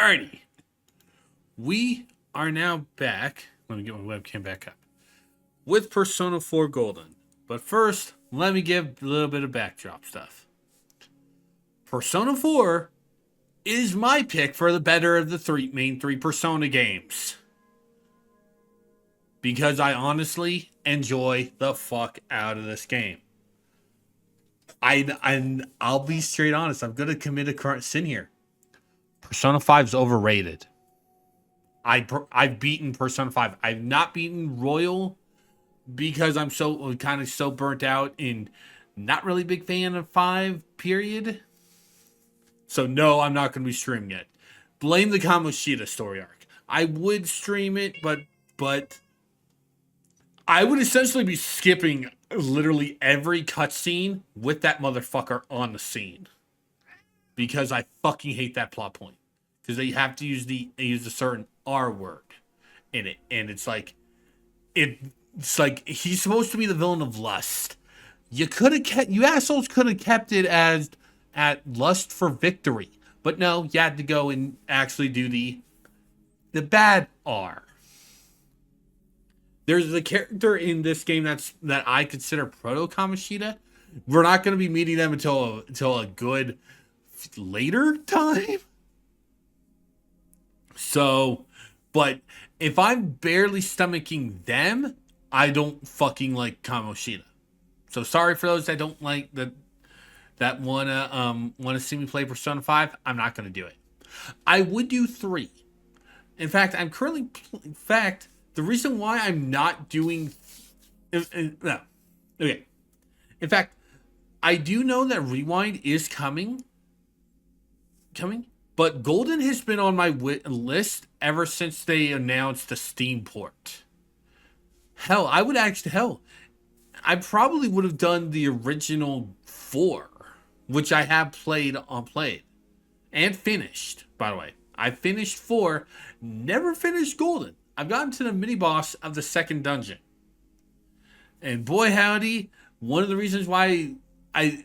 Alrighty. We are now back. Let me get my webcam back up. With Persona 4 Golden. But first, let me give a little bit of backdrop stuff. Persona 4 is my pick for the better of the main three Persona games. Because I honestly enjoy the fuck out of this game. I'll be straight honest. I'm going to commit a current sin here. Persona 5 is overrated. I've beaten Persona 5. I've not beaten Royal because I'm so burnt out and not really big fan of 5, period. So no, I'm not going to be streaming it. Blame the Kamoshida story arc. I would stream it, but I would essentially be skipping literally every cutscene with that motherfucker on the scene. Because I fucking hate that plot point. Because they have to use a certain R word in it. And it's like he's supposed to be the villain of Lust. You assholes could have kept it as at Lust for Victory. But no, you had to go and actually do the bad R. There's a character in this game that I consider Proto Kamoshida. We're not going to be meeting them until a good later time. So, but if I'm barely stomaching them, I don't fucking like Kamoshida. So sorry for those that don't like that wanna see me play Persona 5. I'm not gonna do it. I would do 3. In fact, the reason why I'm not doing no. Okay. In fact, I do know that Rewind is coming. But Golden has been on my list ever since they announced the Steam port. I probably would have done the original 4, which I have played and finished, by the way. I finished 4, never finished Golden. I've gotten to the mini boss of the second dungeon. And boy howdy, one of the reasons why I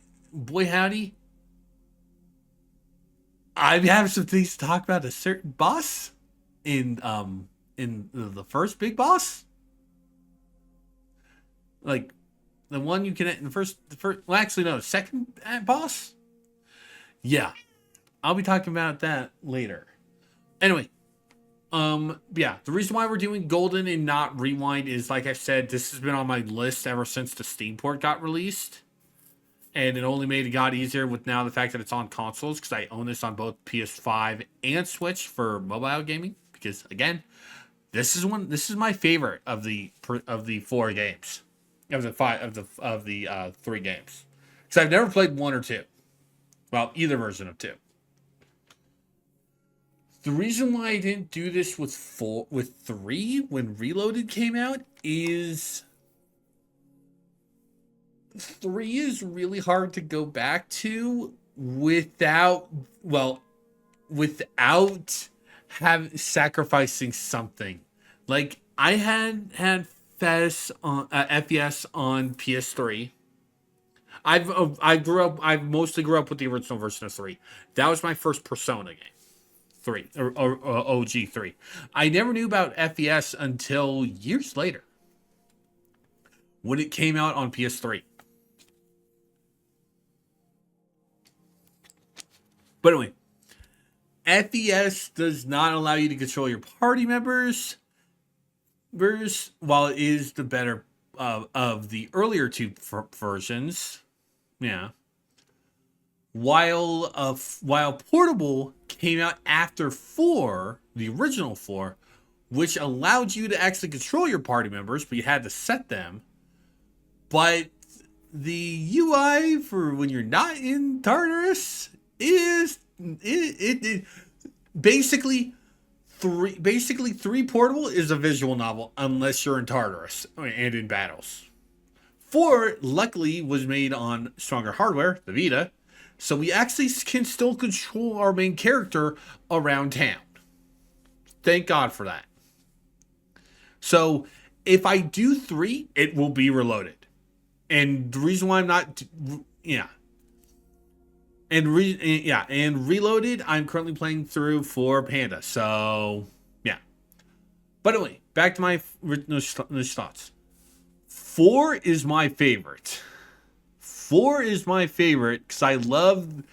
have some things to talk about a certain boss in the first big boss. Like the one you can the first well actually no, second boss? Yeah. I'll be talking about that later. Anyway, yeah, the reason why we're doing Golden and not Rewind is, like I said, this has been on my list ever since the Steam port got released. And it only made it easier with now the fact that it's on consoles, because I own this on both PS5 and Switch for mobile gaming. Because again, this is my favorite of the 4 games, of the 3 games. Because I've never played 1 or 2, well, either version of 2. The reason why I didn't do this with 3 when Reloaded came out is 3 is really hard to go back to without sacrificing something. Like I had FES on FES on PS3. I mostly grew up with the original version of 3. That was my first Persona game. 3 or OG 3. I never knew about FES until years later when it came out on PS3. But anyway, FES does not allow you to control your party members, while it is the better of the earlier 2 versions. Yeah. While Portable came out after 4, the original 4, which allowed you to actually control your party members, but you had to set them. But the UI for when you're not in Tartarus is basically 3 Portable is a visual novel unless you're in Tartarus and in battles. 4 luckily was made on stronger hardware, the Vita, so we actually can still control our main character around town. Thank God for that. So if I do 3, it will be Reloaded. And the reason why I'm not, yeah. and Reloaded, I'm currently playing through for Panda. So, yeah. But anyway, back to my original thoughts. 4 is my favorite. 4 is my favorite because I love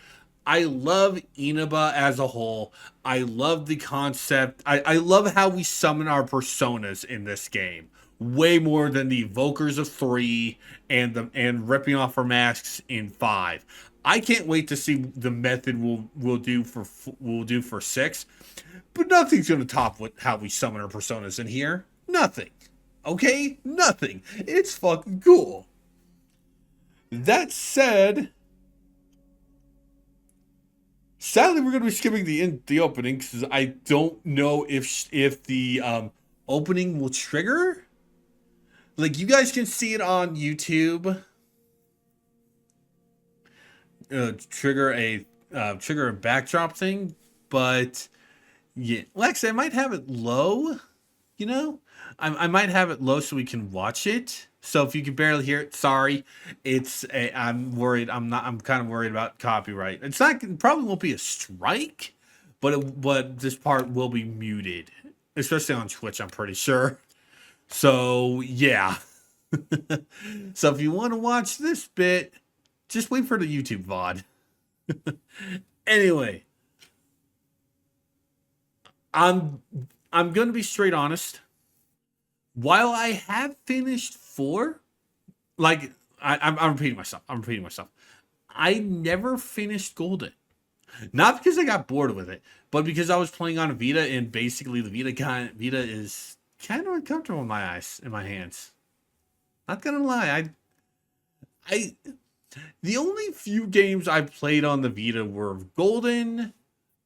Inaba as a whole. I love the concept. I love how we summon our personas in this game. Way more than the evokers of 3 and ripping off our masks in 5. I can't wait to see the method we'll do for 6. But nothing's gonna top how we summon our personas in here. Nothing. Okay? Nothing. It's fucking cool. That said, sadly, we're going to be skipping the opening because I don't know if the opening will trigger. Like, you guys can see it on YouTube. Trigger a backdrop thing, but yeah, Lex, I might have it low. You know, I might have it low so we can watch it. So if you can barely hear it, sorry. I'm worried. I'm kind of worried about copyright. It's not. It probably won't be a strike, but this part will be muted, especially on Twitch. I'm pretty sure. So yeah. So if you want to watch this bit, just wait for the YouTube VOD. Anyway, I'm gonna be straight honest. While I have finished 4, like I'm repeating myself. I never finished Golden. Not because I got bored with it, but because I was playing on a Vita, and basically the Vita is kind of uncomfortable in my hands. Not gonna lie, I the only few games I played on the Vita were Golden,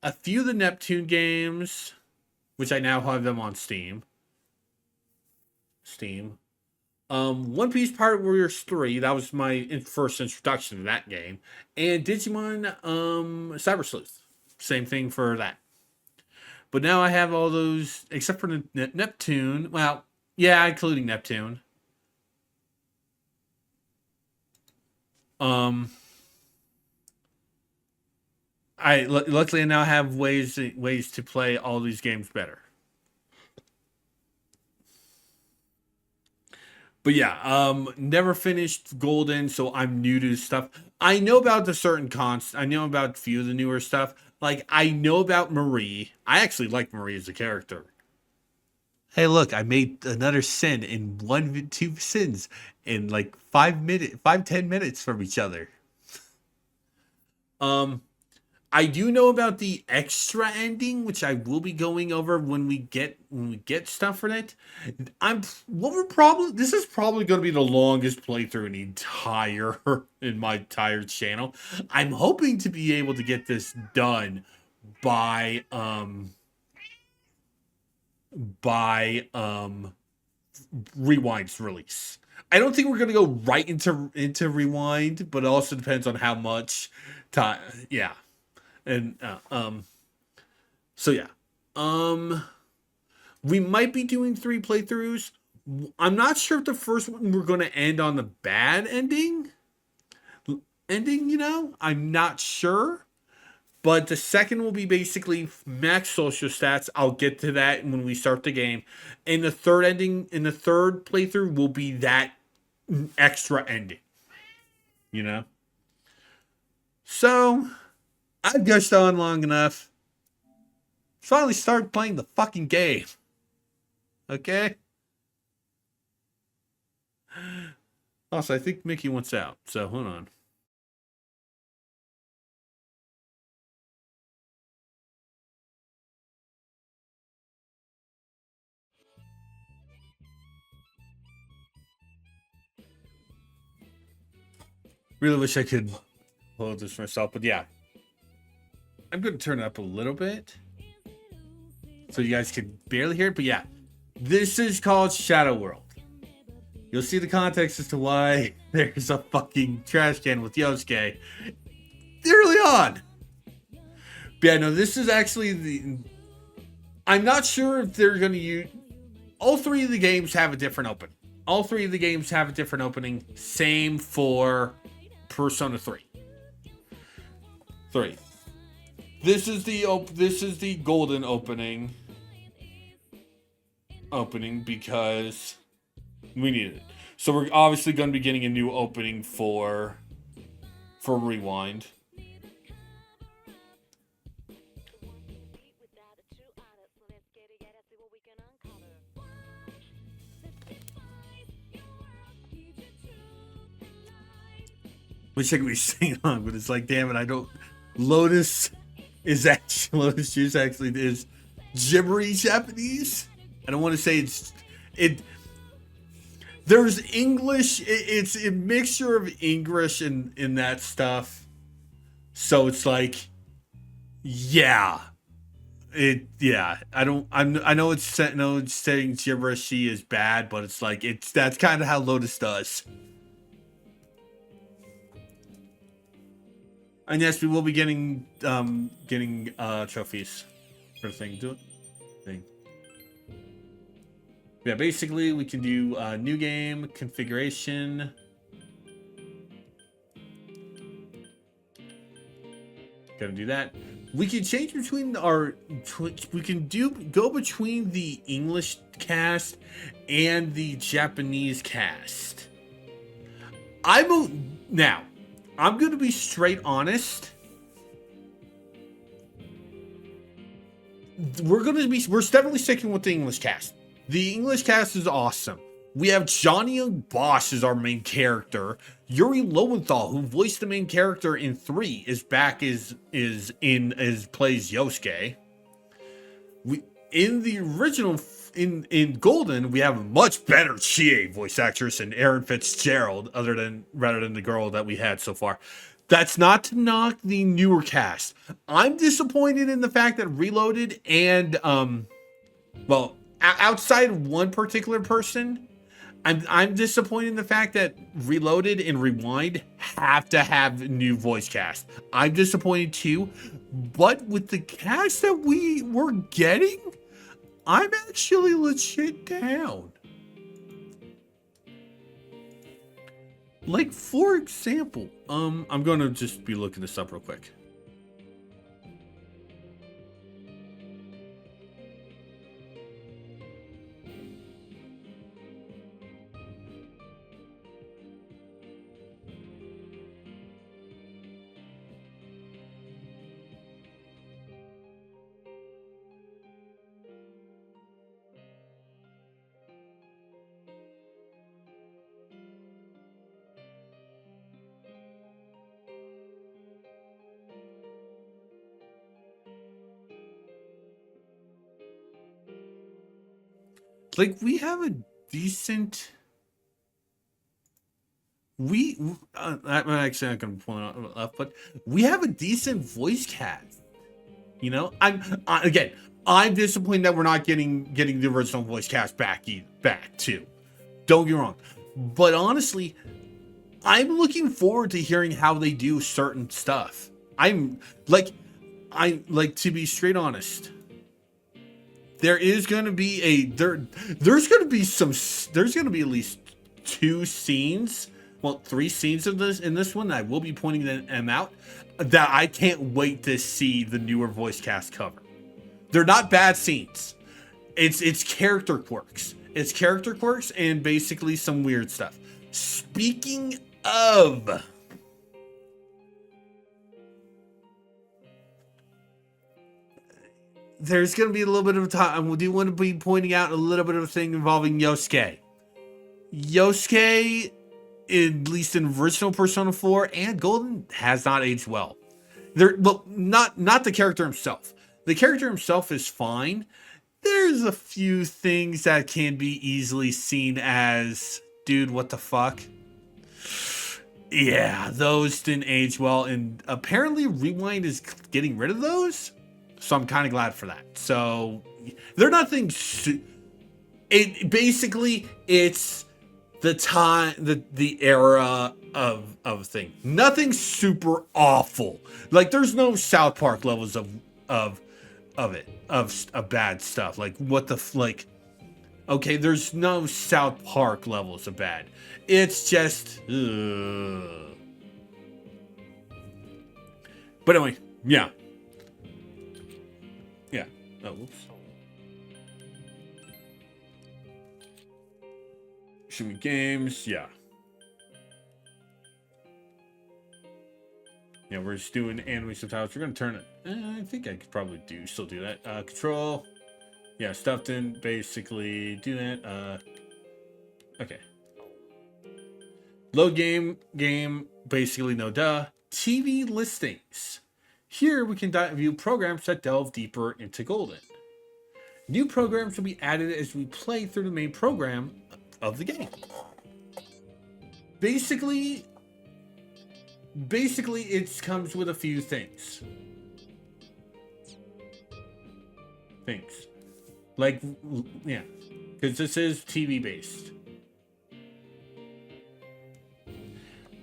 a few of the Neptune games, which I now have them on Steam. One Piece Pirate Warriors 3, that was my first introduction to that game. And Digimon Cyber Sleuth. Same thing for that. But now I have all those, except for Neptune. Well, yeah, including Neptune. Luckily I now have ways to play all these games better. But yeah, never finished Golden, so I'm new to stuff. I know about the certain cons. I know about a few of the newer stuff. Like, I know about Marie. I actually like Marie as a character. Hey, look, I made another sin in 2 sins in like 10 minutes from each other. I do know about the extra ending, which I will be going over when we get stuff for it. This is probably going to be the longest playthrough in my entire channel. I'm hoping to be able to get this done by Rewind's release. I don't think we're going to go right into Rewind, but it also depends on how much time. Yeah. And so yeah, we might be doing 3 playthroughs. I'm not sure if the first one we're going to end on the bad ending, you know, I'm not sure, but the second will be basically max social stats. I'll get to that when we start the game. And the third playthrough will be that extra ending, you know. So I've gushed on long enough. Finally start playing the fucking game. Okay? Also, I think Mickey wants out, so hold on. Really wish I could hold this for myself, but yeah. I'm going to turn it up a little bit so you guys can barely hear it, but yeah. This is called Shadow World. You'll see the context as to why there's a fucking trash can with Yosuke early on. But yeah, no, this is actually I'm not sure if they're going to use... All 3 of the games have a different opening. Same for Persona 3. 3. This is the golden opening because we needed it. So we're obviously going to be getting a new opening for Rewind. Wish I could be singing on, but it's like, damn it, I don't. Lotus Juice actually is gibbery Japanese. I don't want to say it. There's English. It's a mixture of English in that stuff. So it's like, yeah, yeah. I know it's saying gibberishy is bad, but it's like that's kind of how Lotus does. And yes, we will be getting trophies for the thing. Do it. Thing. Yeah, basically we can do new game configuration. Gotta do that. We can change between we can go between the English cast and the Japanese cast. I'm going to be straight honest. We're definitely sticking with the English cast. The English cast is awesome. We have Johnny Young Bosch as our main character. Yuri Lowenthal, who voiced the main character in 3, is back plays Yosuke. In the original in Golden, we have a much better Chie voice actress and Erin Fitzgerald, rather than the girl that we had so far. That's not to knock the newer cast. I'm disappointed in the fact that Reloaded and outside of one particular person, I'm disappointed in the fact that Reloaded and Rewind have to have new voice cast. I'm disappointed too, but with the cast that we were getting, I'm actually legit down. Like, for example, I'm gonna just be looking this up real quick. Like, we have a decent. I'm actually not going to point out left, but we have a decent voice cast. You know, I'm disappointed that we're not getting the original voice cast back too. Don't get me wrong, but honestly, I'm looking forward to hearing how they do certain stuff. I'm like, to be straight honest. There is going to be there's going to be at least 2 scenes, 3 scenes of this in this one that I will be pointing them out that I can't wait to see the newer voice cast cover. They're not bad scenes. It's character quirks. It's character quirks and basically some weird stuff. Speaking of, there's going to be a little bit of time. We do want to be pointing out a little bit of a thing involving Yosuke. Yosuke, at least in original Persona 4 and Golden, has not aged well. Not the character himself. The character himself is fine. There's a few things that can be easily seen as, dude, what the fuck? Yeah, those didn't age well, and apparently Rewind is getting rid of those. So I'm kind of glad for that. So they're nothing. It's the time, the era of thing. Nothing super awful. Like, there's no South Park levels of bad stuff. Like, what the like. Okay, there's no South Park levels of bad. It's just. But anyway. Yeah. Yeah. Oh, whoops. Shooting games. Yeah. Yeah, we're just doing anime subtitles. We're gonna turn it. I think I could probably still do that. Control. Yeah, stuffed in. Basically, do that. Okay. Load game. Basically, no duh. TV listings. Here we can view programs that delve deeper into Golden. New programs will be added as we play through the main program of the game. Basically, it comes with a few things. Like, yeah, because this is TV based.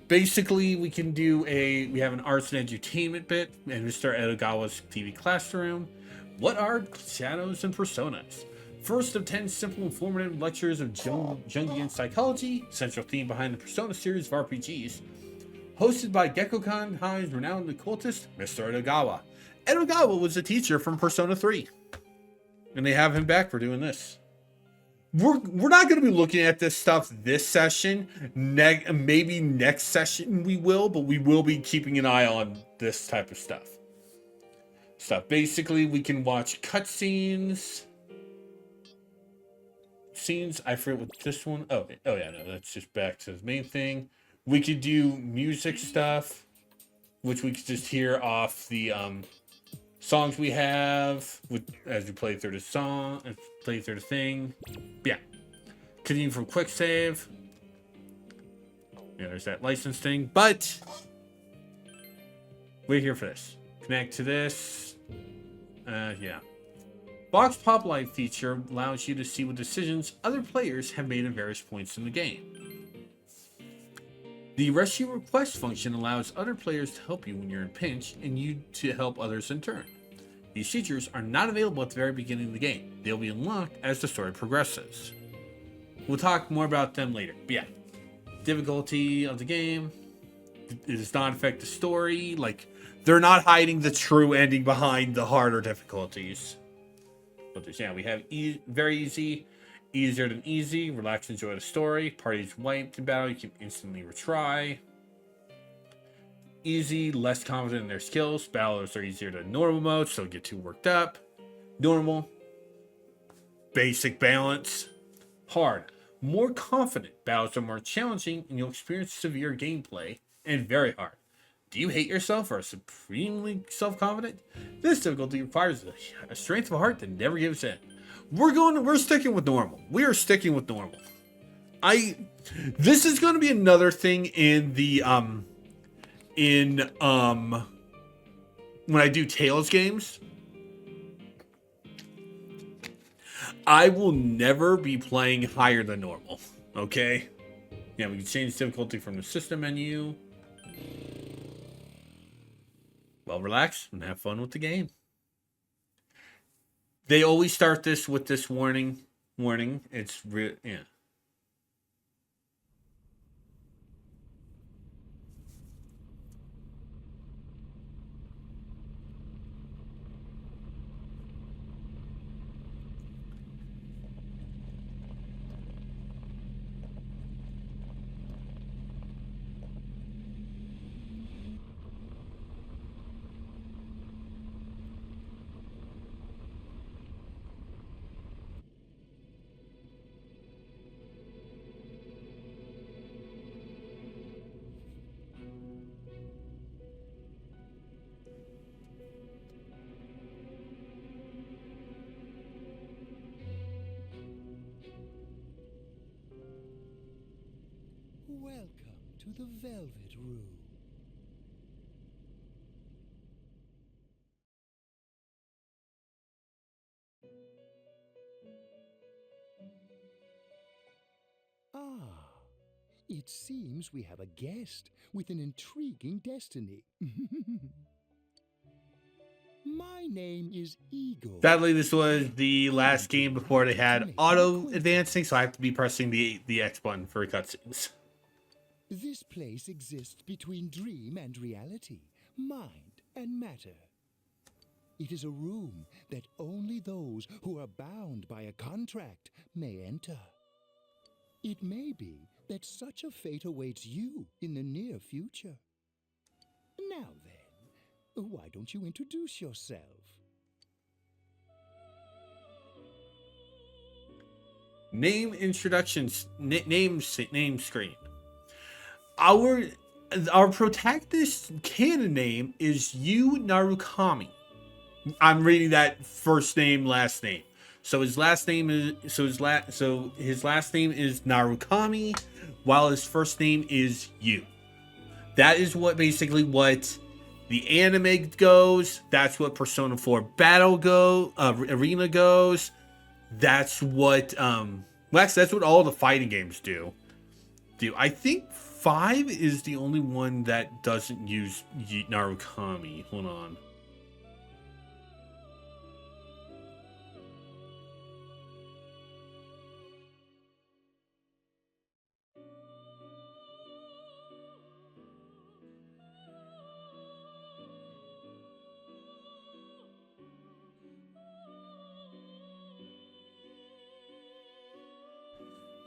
Basically, we have an arts and entertainment bit in Mr. Edogawa's TV classroom. What are shadows and personas? First of 10 simple informative lectures of Jungian psychology, central theme behind the Persona series of RPGs. Hosted by Gekkokan High's renowned occultist, Mr. Edogawa. Edogawa was a teacher from Persona 3. And they have him back for doing this. We're not going to be looking at this stuff this session. Maybe next session we will, but we will be keeping an eye on this type of stuff. Basically, we can watch cutscenes. I forget what this one. Oh yeah, no, that's just back to the main thing. We could do music stuff, which we could just hear off the songs we have as we play through the song and play through the thing. Yeah. Continue from quick save. Yeah, there's that license thing. But we're here for this. Connect to this. Yeah. Box Pop Light feature allows you to see what decisions other players have made at various points in the game. The Rescue Request function allows other players to help you when you're in pinch, and you to help others in turn. These features are not available at the very beginning of the game. They'll be unlocked as the story progresses. We'll talk more about them later. But yeah, difficulty of the game. It does not affect the story. Like, they're not hiding the true ending behind the harder difficulties. But yeah, we have very easy, easier than easy, relax, enjoy the story. Parties wiped in battle, you can instantly retry. Easy, less confident in their skills. Battlers are easier than normal mode, so don't get too worked up. Normal, basic balance. Hard, more confident. Battles are more challenging, and you'll experience severe gameplay. And very hard. Do you hate yourself or are supremely self-confident? This difficulty requires a strength of heart that never gives in. We're sticking with normal. We are sticking with normal. This is going to be another thing in the when I do Tales games. I will never be playing higher than normal. Okay? Yeah, we can change difficulty from the system menu. Well, relax and have fun with the game. They always start this with this warning. It's real, yeah. Welcome to the Velvet Room. Ah, it seems we have a guest with an intriguing destiny. My name is Eagle. Sadly, this was the last game before they had auto advancing, so I have to be pressing the X button for cutscenes. This place exists between dream and reality, mind and matter. It is a room that only those who are bound by a contract may enter. It may be that such a fate awaits you in the near future. Now then, why don't you introduce yourself? Name introductions. Name screen. Our protagonist's canon name is Yu Narukami. I'm reading that first name, last name. So his last name is his last name is Narukami, while his first name is Yu. That is what basically what the anime goes. That's what Persona 4 Arena goes. That's what that's what all the fighting games do. I think 5 is the only one that doesn't use Narukami. Hold on.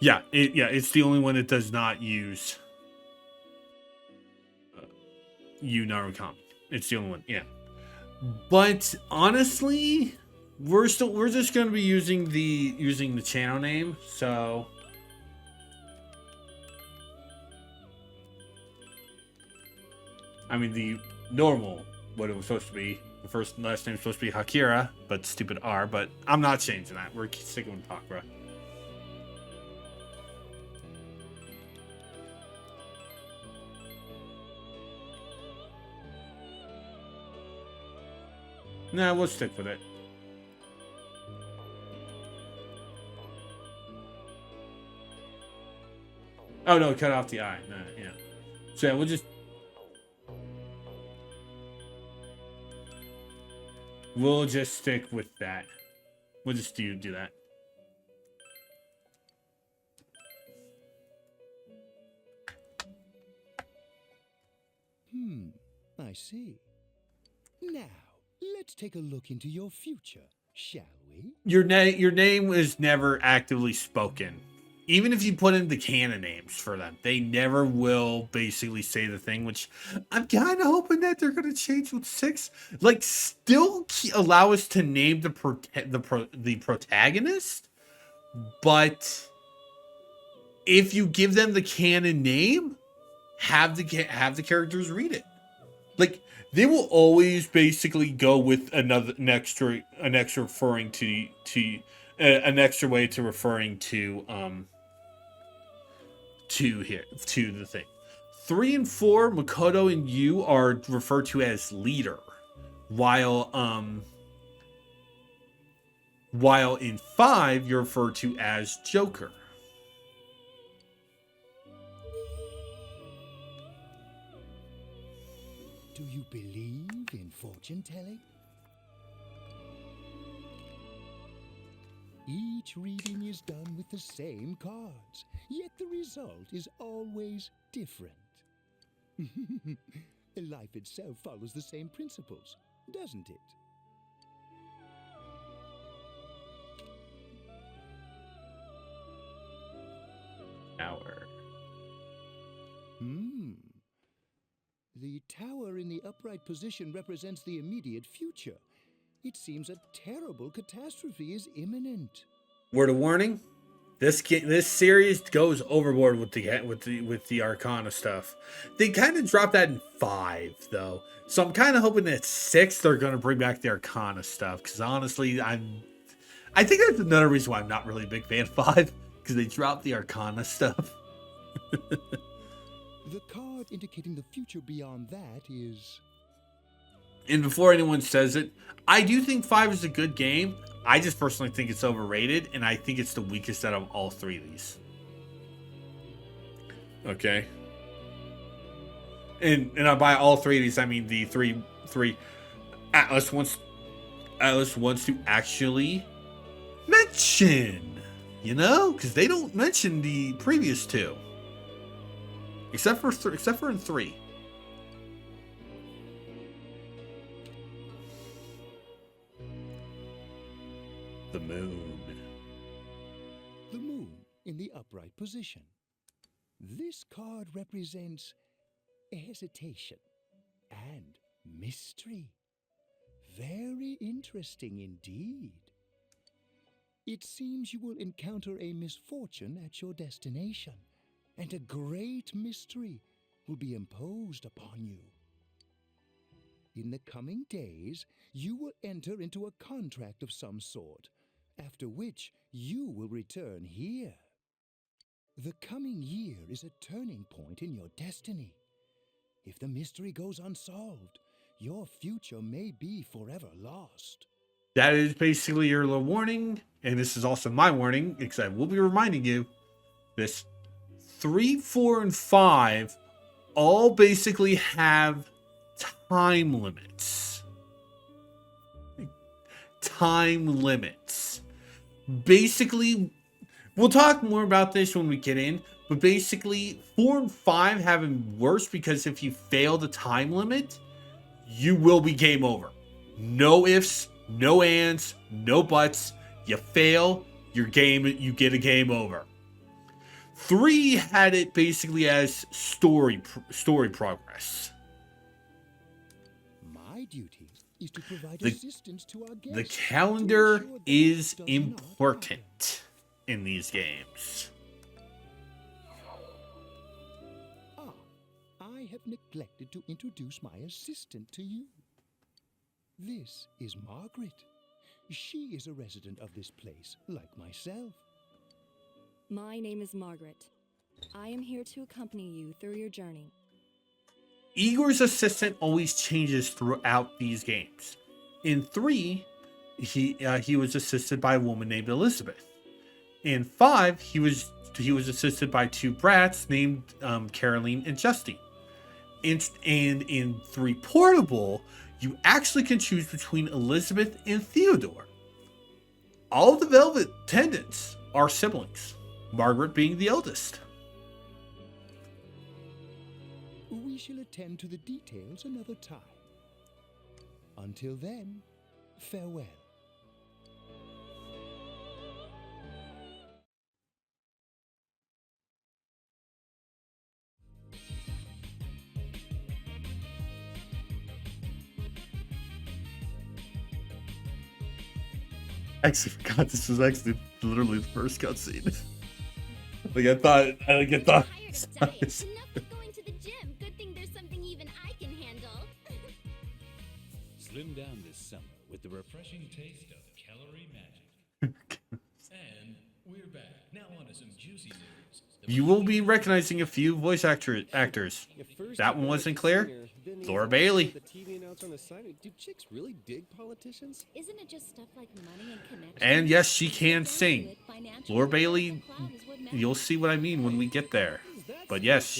Yeah, it's the only one that does not use Yu Narukami. It's the only one, yeah. But honestly, we're just gonna be using the channel name, so I mean the normal what it was supposed to be. The first and last name is supposed to be Hakira, but stupid R, but I'm not changing that. We're sticking with Takura. Nah, we'll stick with it. Oh no, cut off the I. No, yeah. So yeah, we'll just stick with that. We'll just do that. I see. Now, let's take a look into your future, shall we? Your name is never actively spoken. Even if you put in the canon names for them, they never will basically say the thing, which I'm kind of hoping that they're going to change with 6. Like, still allow us to name the protagonist, but if you give them the canon name, have the characters read it. Like, they will always basically go with an extra referring to an extra way to referring to the thing. 3 and 4, Makoto and Yu are referred to as leader, while in 5 you're referred to as Joker. Do you believe in fortune telling? Each reading is done with the same cards, yet the result is always different. Life itself follows the same principles, doesn't it? Tower. The tower in the upright position represents the immediate future. It seems a terrible catastrophe is imminent. Word of warning: this series goes overboard with the Arcana stuff. They kind of dropped that in 5 though, so I'm kind of hoping that 6 they're gonna bring back the Arcana stuff. Because honestly, I think that's another reason why I'm not really a big fan of 5, because they dropped the Arcana stuff. The card indicating the future beyond that is... And before anyone says it, I do think 5 is a good game. I just personally think it's overrated, and I think it's the weakest out of all 3 of these. Okay. And by all 3 of these, I mean the three Atlas wants to actually mention, because they don't mention the previous 2. Except for in 3. The moon. The moon in the upright position. This card represents hesitation and mystery. Very interesting indeed. It seems you will encounter a misfortune at your destination, and a great mystery will be imposed upon you. In the coming days, you will enter into a contract of some sort, after which you will return here. The coming year is a turning point in your destiny. If the mystery goes unsolved, your future may be forever lost. That is basically your little warning, and this is also my warning, because I will be reminding you this 3, 4, and 5 all basically have time limits. Time limits. Basically, we'll talk more about this when we get in, but basically 4 and 5 have it worse because if you fail the time limit, you will be game over. No ifs, no ands, no buts. You fail, your game, you get a game over. 3 had it basically as story progress. My duty is to provide assistance to our guests. The calendar is important in these games. I have neglected to introduce my assistant to you. This is Margaret. She is a resident of this place, like myself. My name is Margaret. I am here to accompany you through your journey. Igor's assistant always changes throughout these games. In 3, he was assisted by a woman named Elizabeth. In 5, he was assisted by 2 brats named Caroline and Justine. And in 3 Portable, you actually can choose between Elizabeth and Theodore. All of the Velvet attendants are siblings, Margaret being the eldest. We shall attend to the details another time. Until then, farewell. I actually forgot this was actually literally the first cutscene. I thought. Enough of going to the gym. Good thing there's something even I can handle. Slim down this summer with the refreshing taste of calorie magic. And we're back. Now on to some juicy news. You will be recognizing a few voice actors. That one wasn't clear. Laura Bailey. The TV announcer on the side. Do chicks really dig politicians? Isn't it just stuff like money and connections? And yes, she can sing. Laura Bailey, you'll see what I mean when we get there. But yes,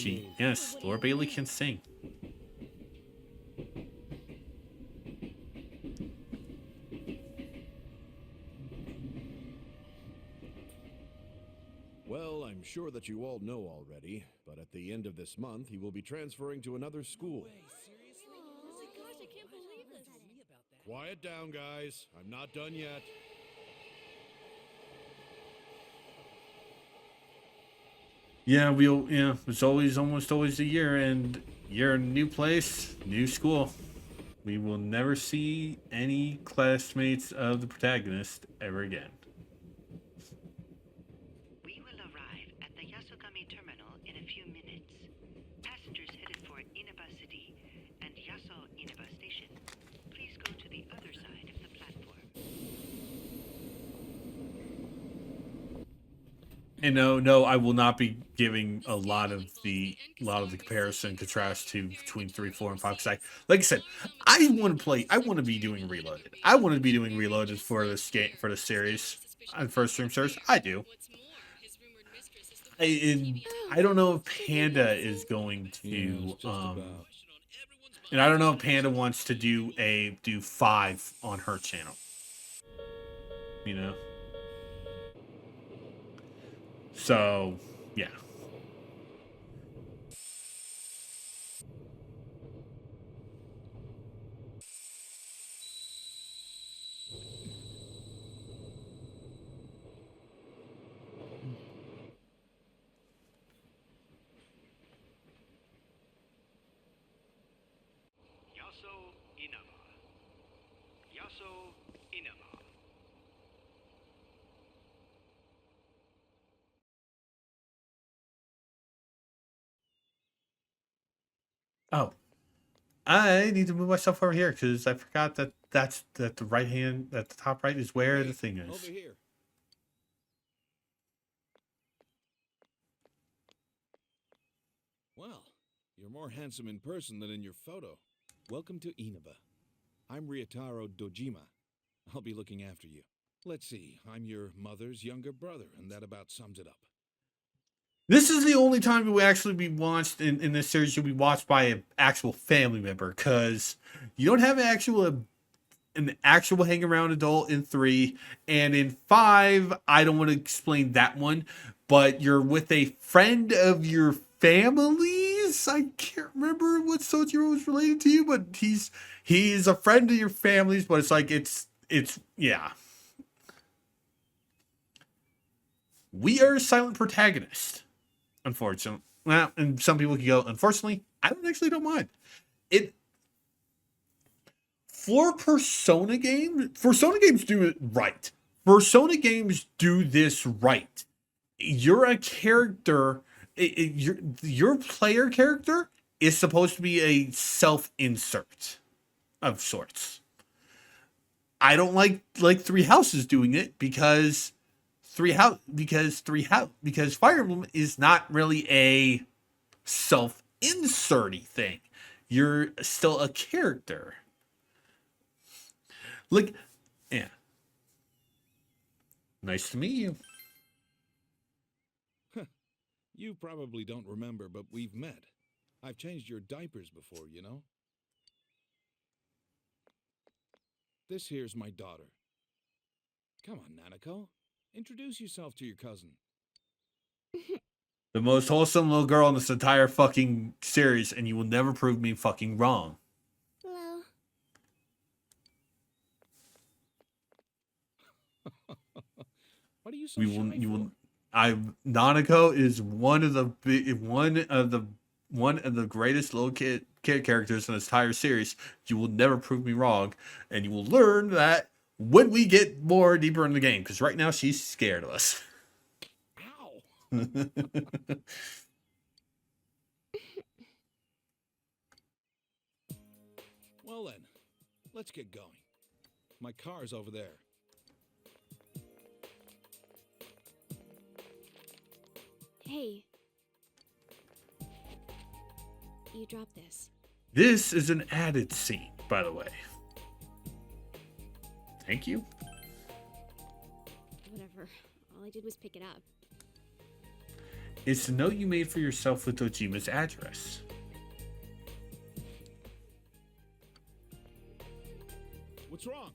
Laura Bailey can sing. Well, I'm sure that you all know already, but at the end of this month, he will be transferring to another school. Oh my gosh, I can't believe this. Quiet down, guys. I'm not done yet. Yeah, it's almost always a year, and you're in a new place, new school. We will never see any classmates of the protagonist ever again. We will arrive at the Yasogami terminal in a few minutes. Passengers headed for Inaba City and Yaso Inaba Station, please go to the other side of the platform. And no, I will not be giving a lot of the comparison contrast between 3, 4, and 5. Because like I said, I want to be doing Reloaded. I want to be doing Reloaded for this game, for the series, on First Stream Series. I do. I don't know if Panda is going to, and I don't know if Panda wants to do 5 on her channel. You know. So, yeah. Yaso Inaba. Oh, I need to move myself over here because I forgot that the right hand at the top right is where Hey, the thing over is. here. Well, you're more handsome in person than in your photo. Welcome to Inaba. I'm Ryotaro Dojima. I'll be looking after you. Let's see, I'm your mother's younger brother, and that about sums it up. This is the only time you will actually be watched in this series. You'll be watched by an actual family member because you don't have an actual hang around adult in 3, and in 5 I don't want to explain that one, but you're with a friend of your family's. I can't remember what Sojiro is related to you, but he's a friend of your family's, but it's like it's yeah. We are a silent protagonist, unfortunately. Well, and some people can go, unfortunately, I don't mind it. Persona games do it right. Persona games do this right. You're a character, your player character is supposed to be a self-insert of sorts. I don't like Three Houses doing it because because Fire Emblem is not really a self-inserty thing. You're still a character. Like, yeah. Nice to meet you. You probably don't remember, but we've met. I've changed your diapers before, you know? This here's my daughter. Come on, Nanako. Introduce yourself to your cousin. The most wholesome little girl in this entire fucking series, and you will never prove me fucking wrong. Hello. What are you so We shy will. You for? will. Nanako is one of the greatest little kid characters in this entire series. You will never prove me wrong, and you will learn that when we get more deeper in the game. Because right now she's scared of us. Ow! Well then, let's get going. My car's over there. Hey. You dropped this. This is an added scene, by the way. Thank you. Whatever. All I did was pick it up. It's the note you made for yourself with Dojima's address. What's wrong?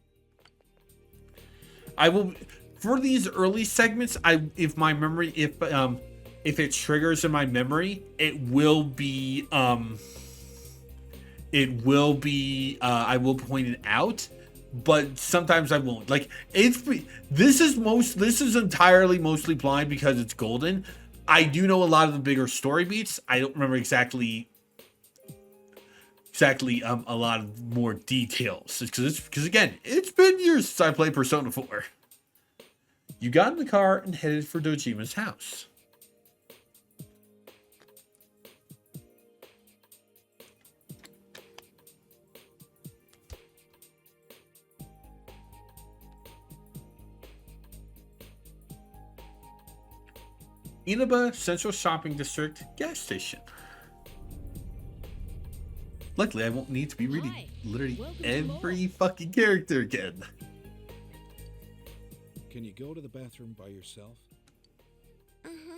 I will, for these early segments, if it triggers in my memory, it will be I will point it out, but sometimes I won't. Like this is entirely mostly blind because it's golden. I do know a lot of the bigger story beats. I don't remember exactly a lot of more details because again, it's been years since I played Persona 4. You got in the car and headed for Dojima's house. Inaba Central Shopping District gas station. Luckily, I won't need to be reading Hi. literally Welcome to every Mall. fucking character again. Can you go to the bathroom by yourself? Uh-huh.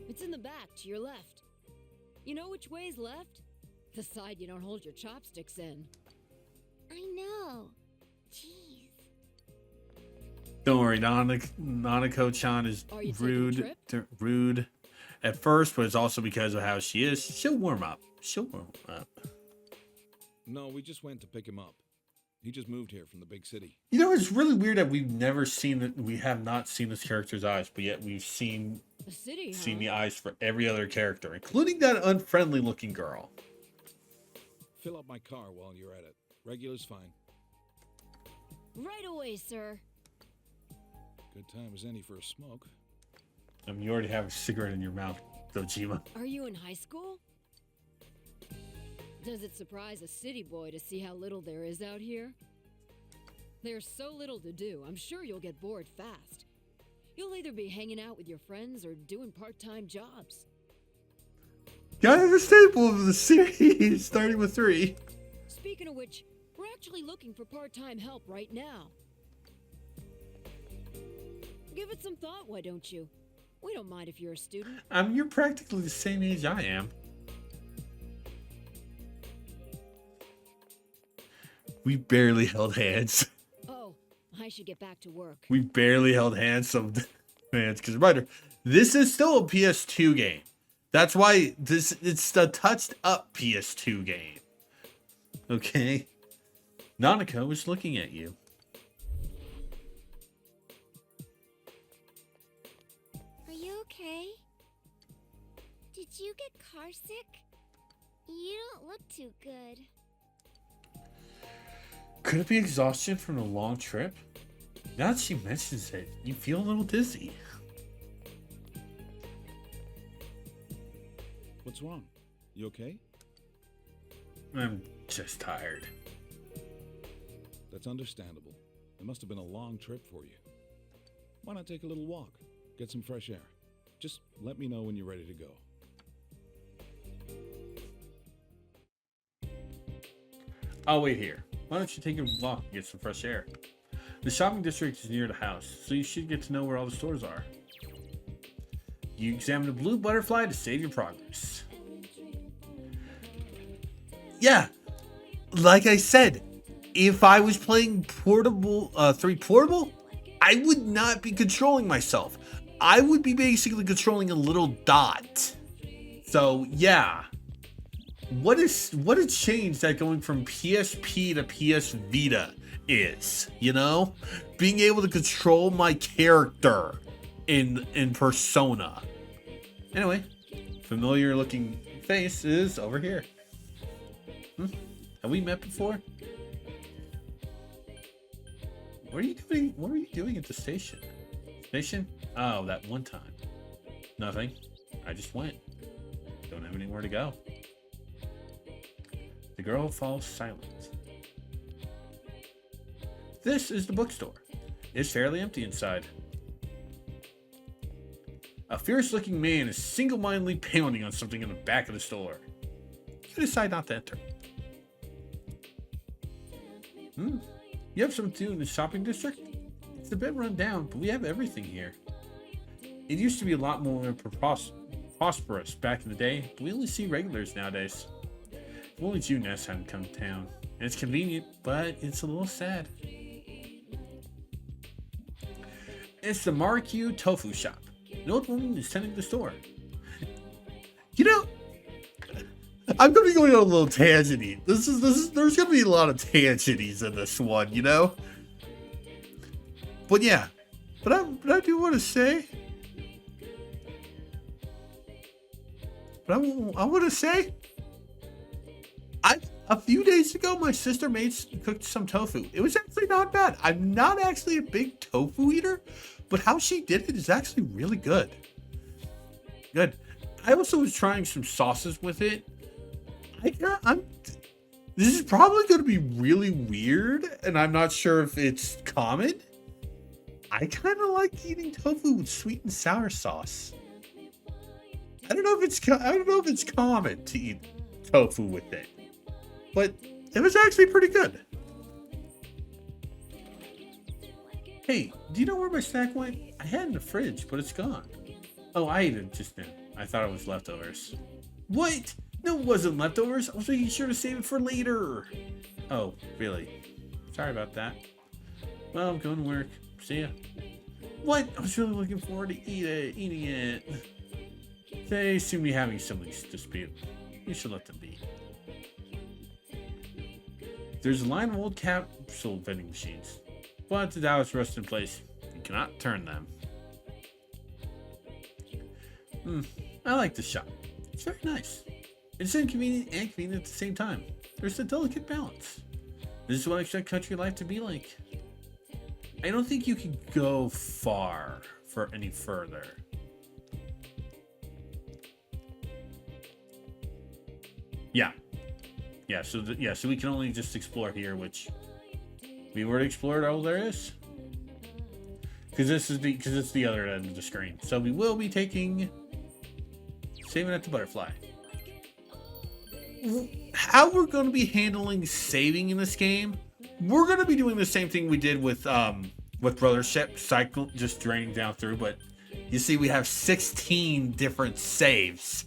It's in the back, to your left. You know which way's left? The side you don't hold your chopsticks in. I know. Jeez. Don't worry, Nanako-chan is Are you taking a rude at first, but it's also because of how she is. She'll warm up. No, we just went to pick him up. He just moved here from the big city. You know, it's really weird that we have not seen this character's eyes, but yet we've seen A city, huh? See me eyes for every other character, including that unfriendly looking girl. Fill up my car while you're at it. Regular's fine. Right away, sir. Good time as any for a smoke. You already have a cigarette in your mouth, Dojima. Are you in high school? Does it surprise a city boy to see how little there is out here? There's so little to do, I'm sure you'll get bored fast. You'll either be hanging out with your friends or doing part-time jobs. Gotta have a staple of the series, starting with 3. Speaking of which, we're actually looking for part-time help right now. Give it some thought, why don't you? We don't mind if you're a student. You're practically the same age I am. We barely held hands. Oh, I should get back to work. We barely held hands because reminder, this is still a PS2 game. That's why it's the touched up PS2 game. Okay. Nanako was looking at you. Are you okay? Did you get car sick? You don't look too good. Could it be exhaustion from a long trip? Now that she mentions it, you feel a little dizzy. What's wrong? You okay? I'm just tired. That's understandable. It must have been a long trip for you. Why not take a little walk? Get some fresh air. Just let me know when you're ready to go. I'll wait here. Why don't you take a walk and get some fresh air? The shopping district is near the house, so you should get to know where all the stores are. You examine a blue butterfly to save your progress. Yeah, like I said, if I was playing portable, 3 portable, I would not be controlling myself. I would be basically controlling a little dot. So yeah. What a change that going from PSP to PS Vita is, you know? Being able to control my character in Persona. Anyway, familiar looking face is over here. Have we met before? What are you doing? What were you doing at the station? Station? Oh, that one time. Nothing. I just went. Don't have anywhere to go. The girl falls silent. This is the bookstore. It's fairly empty inside. A fierce-looking man is single-mindedly pounding on something in the back of the store. You decide not to enter. You have something to do in the shopping district? It's a bit run down, but we have everything here. It used to be a lot more prosperous back in the day, but we only see regulars nowadays. If only Juness hadn't come to town. And it's convenient, but it's a little sad. It's the Marikyu Tofu Shop. An old woman is tending the store. You know, I'm gonna be going on a little tangent-y. There's gonna be a lot of tangent-ys in this one, you know? But yeah. But I do want to say. But I want to say. A few days ago, my sister cooked some tofu. It was actually not bad. I'm not actually a big tofu eater, but how she did it is actually really good. Good. I also was trying some sauces with it. This is probably going to be really weird, and I'm not sure if it's common. I kind of like eating tofu with sweet and sour sauce. I don't know if it's common to eat tofu with it, but it was actually pretty good. Hey, do you know where my snack went? I had it in the fridge, but it's gone. Oh, I ate it just now. I thought it was leftovers. What? No, it wasn't leftovers. I was making sure to save it for later. Oh, really? Sorry about that. Well, I'm going to work. See ya. What? I was really looking forward to eating it. They seem to be having some dispute. You should let them be. There's a line of old capsule vending machines, but the dowels rust in place. You cannot turn them. I like this shop. It's very nice. It's inconvenient and convenient at the same time. There's a delicate balance. This is what I expect country life to be like. I don't think you can go far for any further. Yeah. Yeah, so so we can only just explore here, which we already explored all there is. Because it's the other end of the screen. So we will be taking saving at the butterfly. How we're going to be handling saving in this game? We're going to be doing the same thing we did with Brothership, cycle just draining down through. But you see, we have 16 different saves,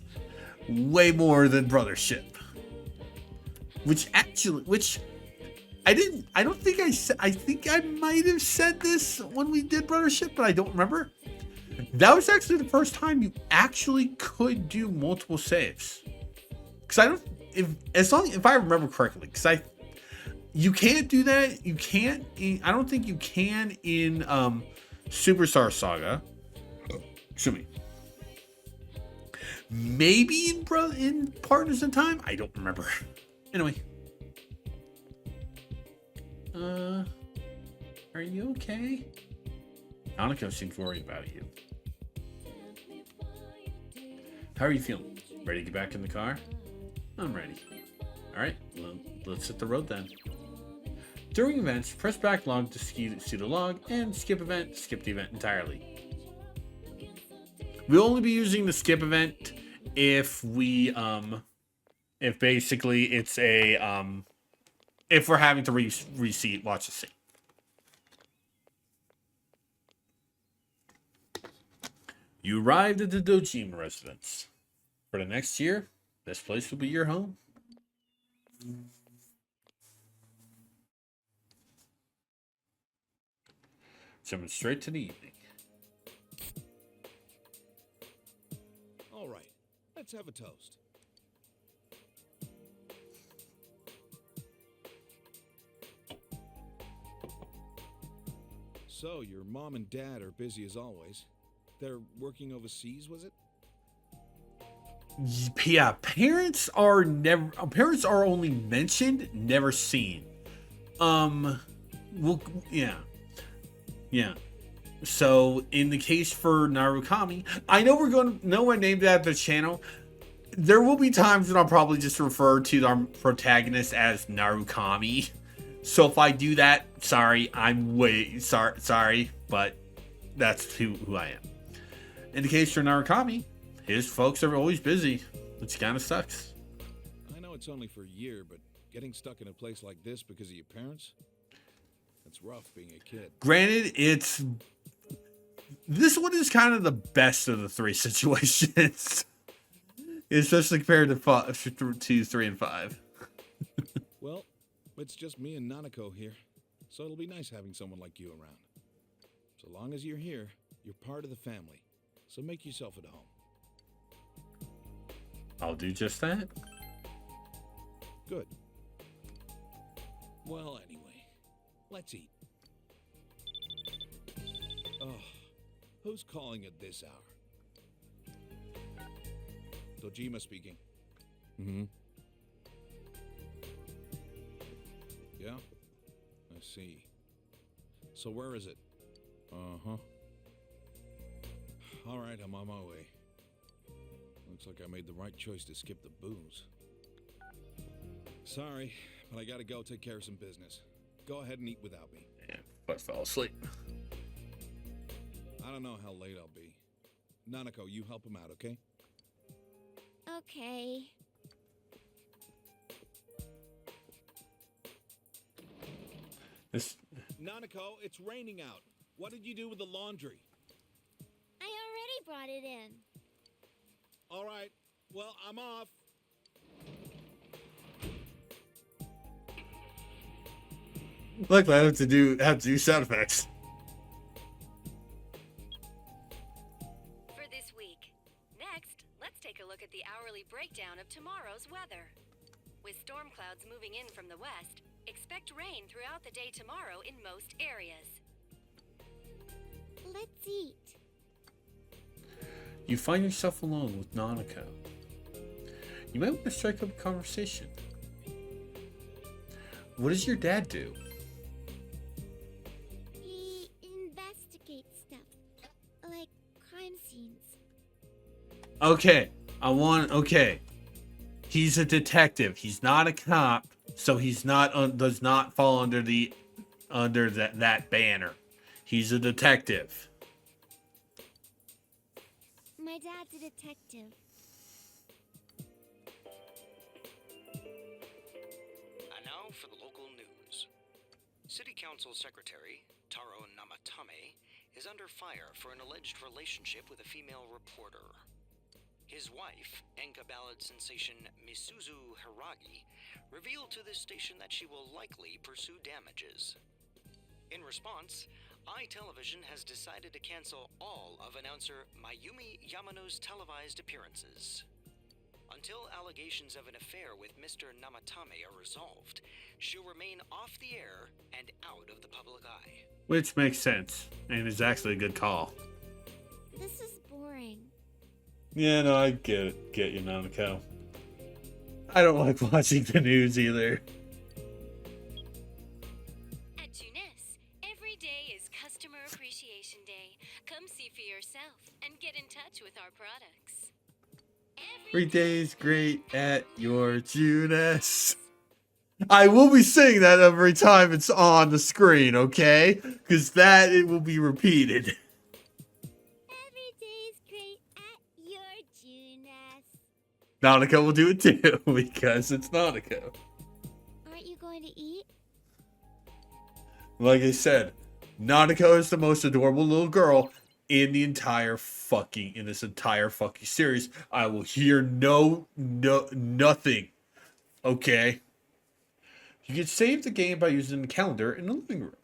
way more than Brothership. Which I don't think I said. I think I might have said this when we did Brothership, but I don't remember. That was actually the first time you actually could do multiple saves. Because I don't, if I remember correctly, because you can't do that. You can't. I don't think you can in Superstar Saga. Excuse me. Maybe in Partners in Time. I don't remember. Anyway. Are you okay? Aniko seems worried about you. How are you feeling? Ready to get back in the car? I'm ready. Alright, well, let's hit the road then. During events, press back log to see the log, and skip event to skip the event entirely. We'll only be using the skip event if we, if basically it's a, if we're having to watch the scene. You arrived at the Dojima residence. For the next year, this place will be your home. Jumping straight to the evening. All right, let's have a toast. So, your mom and dad are busy as always. They're working overseas, was it? Yeah, parents are only mentioned, never seen. Well, yeah. So in the case for Narukami, I know I named that the channel. There will be times that I'll probably just refer to our protagonist as Narukami. So if I do that, sorry, sorry, but that's who I am. In the case for Narukami, his folks are always busy, which kind of sucks. I know it's only for a year, but getting stuck in a place like this because of your parents? It's rough being a kid. Granted, this one is kind of the best of the three situations. Especially compared to 3 and 5. Well, it's just me and Nanako here, so it'll be nice having someone like you around. So long as you're here, you're part of the family, so make yourself at home. I'll do just that. Good. Well, anyway, let's eat. Oh, who's calling at this hour? Dojima speaking. Mm-hmm. Yeah? I see. So where is it? Uh-huh. All right, I'm on my way. Looks like I made the right choice to skip the booze. Sorry, but I gotta go take care of some business. Go ahead and eat without me. Yeah, but fell asleep. I don't know how late I'll be. Nanako, you help him out, okay? Okay. Nanako, it's raining out. What did you do with the laundry? I already brought it in. All right. Well, I'm off. Luckily, I have to do sound effects. For this week. Next, let's take a look at the hourly breakdown of tomorrow's weather. With storm clouds moving in from the west, expect rain throughout the day tomorrow in most areas. Let's eat. You find yourself alone with Nanako. You might want to strike up a conversation. What does your dad do? He investigates stuff, like crime scenes. Okay, okay. He's a detective. He's not a cop, so he's not does not fall under that banner. He's a detective. My dad's a detective. And now for the local news. City Council Secretary Taro Namatame is under fire for an alleged relationship with a female reporter. His wife, Enka ballad sensation Misuzu Hiragi, revealed to this station that she will likely pursue damages. In response, iTelevision has decided to cancel all of announcer Mayumi Yamano's televised appearances. Until allegations of an affair with Mr. Namatame are resolved, she'll remain off the air and out of the public eye. Which makes sense, and is actually a good call. This is boring. Yeah, no, I get you, Nanako. I don't like watching the news either. At Junes, every day is Customer Appreciation Day. Come see for yourself and get in touch with our products. Every day's great at your Junes. I will be saying that every time it's on the screen, okay? Because that it will be repeated. Every day's great at your Junes. Nanako will do it too, because it's Nanako. Aren't you going to eat? Like I said, Nanako is the most adorable little girl in this entire fucking series. I will hear nothing. Okay? You can save the game by using the calendar in the living room.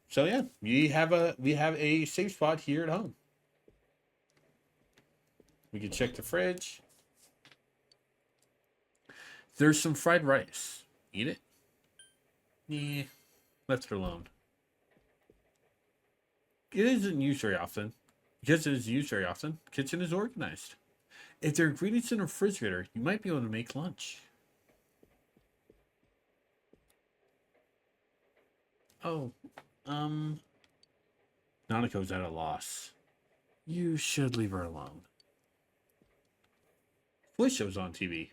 So yeah, we have a safe spot here at home. We can check the fridge. There's some fried rice. Eat it? Yeah, left it alone. It isn't used very often. Because it is used very often, the kitchen is organized. If there are ingredients in the refrigerator, you might be able to make lunch. Oh, Nanako's at a loss. You should leave her alone. Voice show's on TV.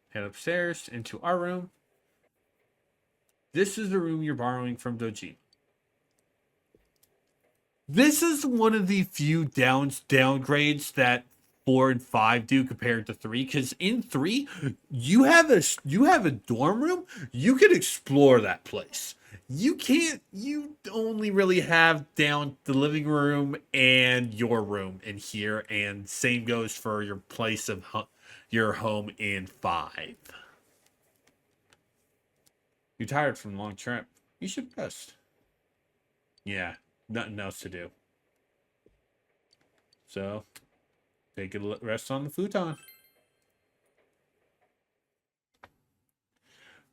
Head upstairs into our room. This is the room you're borrowing from Dojima. This is one of the few downgrades that 4 and 5 do compared to 3, because in 3 you have a dorm room. You can explore that place. You only really have down the living room and your room in here, and same goes for your place of your home in 5. You're tired from a long trip. You should rest. Yeah, nothing else to do. So take a rest on the futon.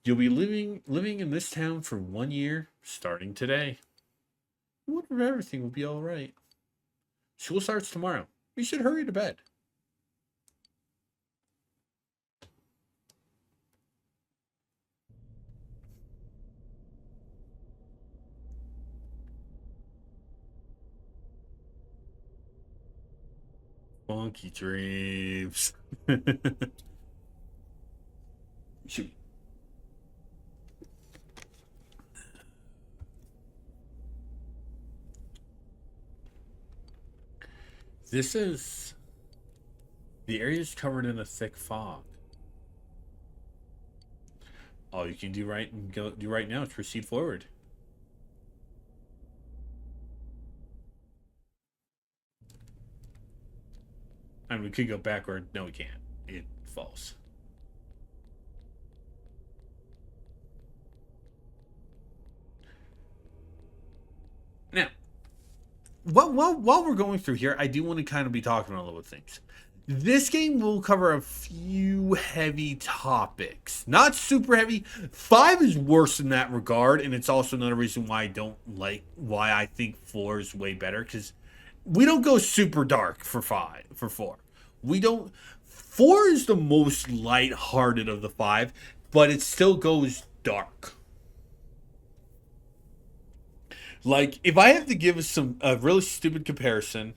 You'll be living in this town for 1 year, starting today. I wonder if everything will be all right. School starts tomorrow. You should hurry to bed. Funky dreams. Shoot. The area is covered in a thick fog. All you can do right now is proceed forward. And we could go backward. No, we can't. It falls. Now, while we're going through here, I do want to kind of be talking on a little bit of things. This game will cover a few heavy topics. Not super heavy. 5 is worse in that regard, and it's also another reason why why I think 4 is way better, because we don't go super dark for 4. We don't. 4 is the most lighthearted of the 5, but it still goes dark. Like, if I have to give a really stupid comparison,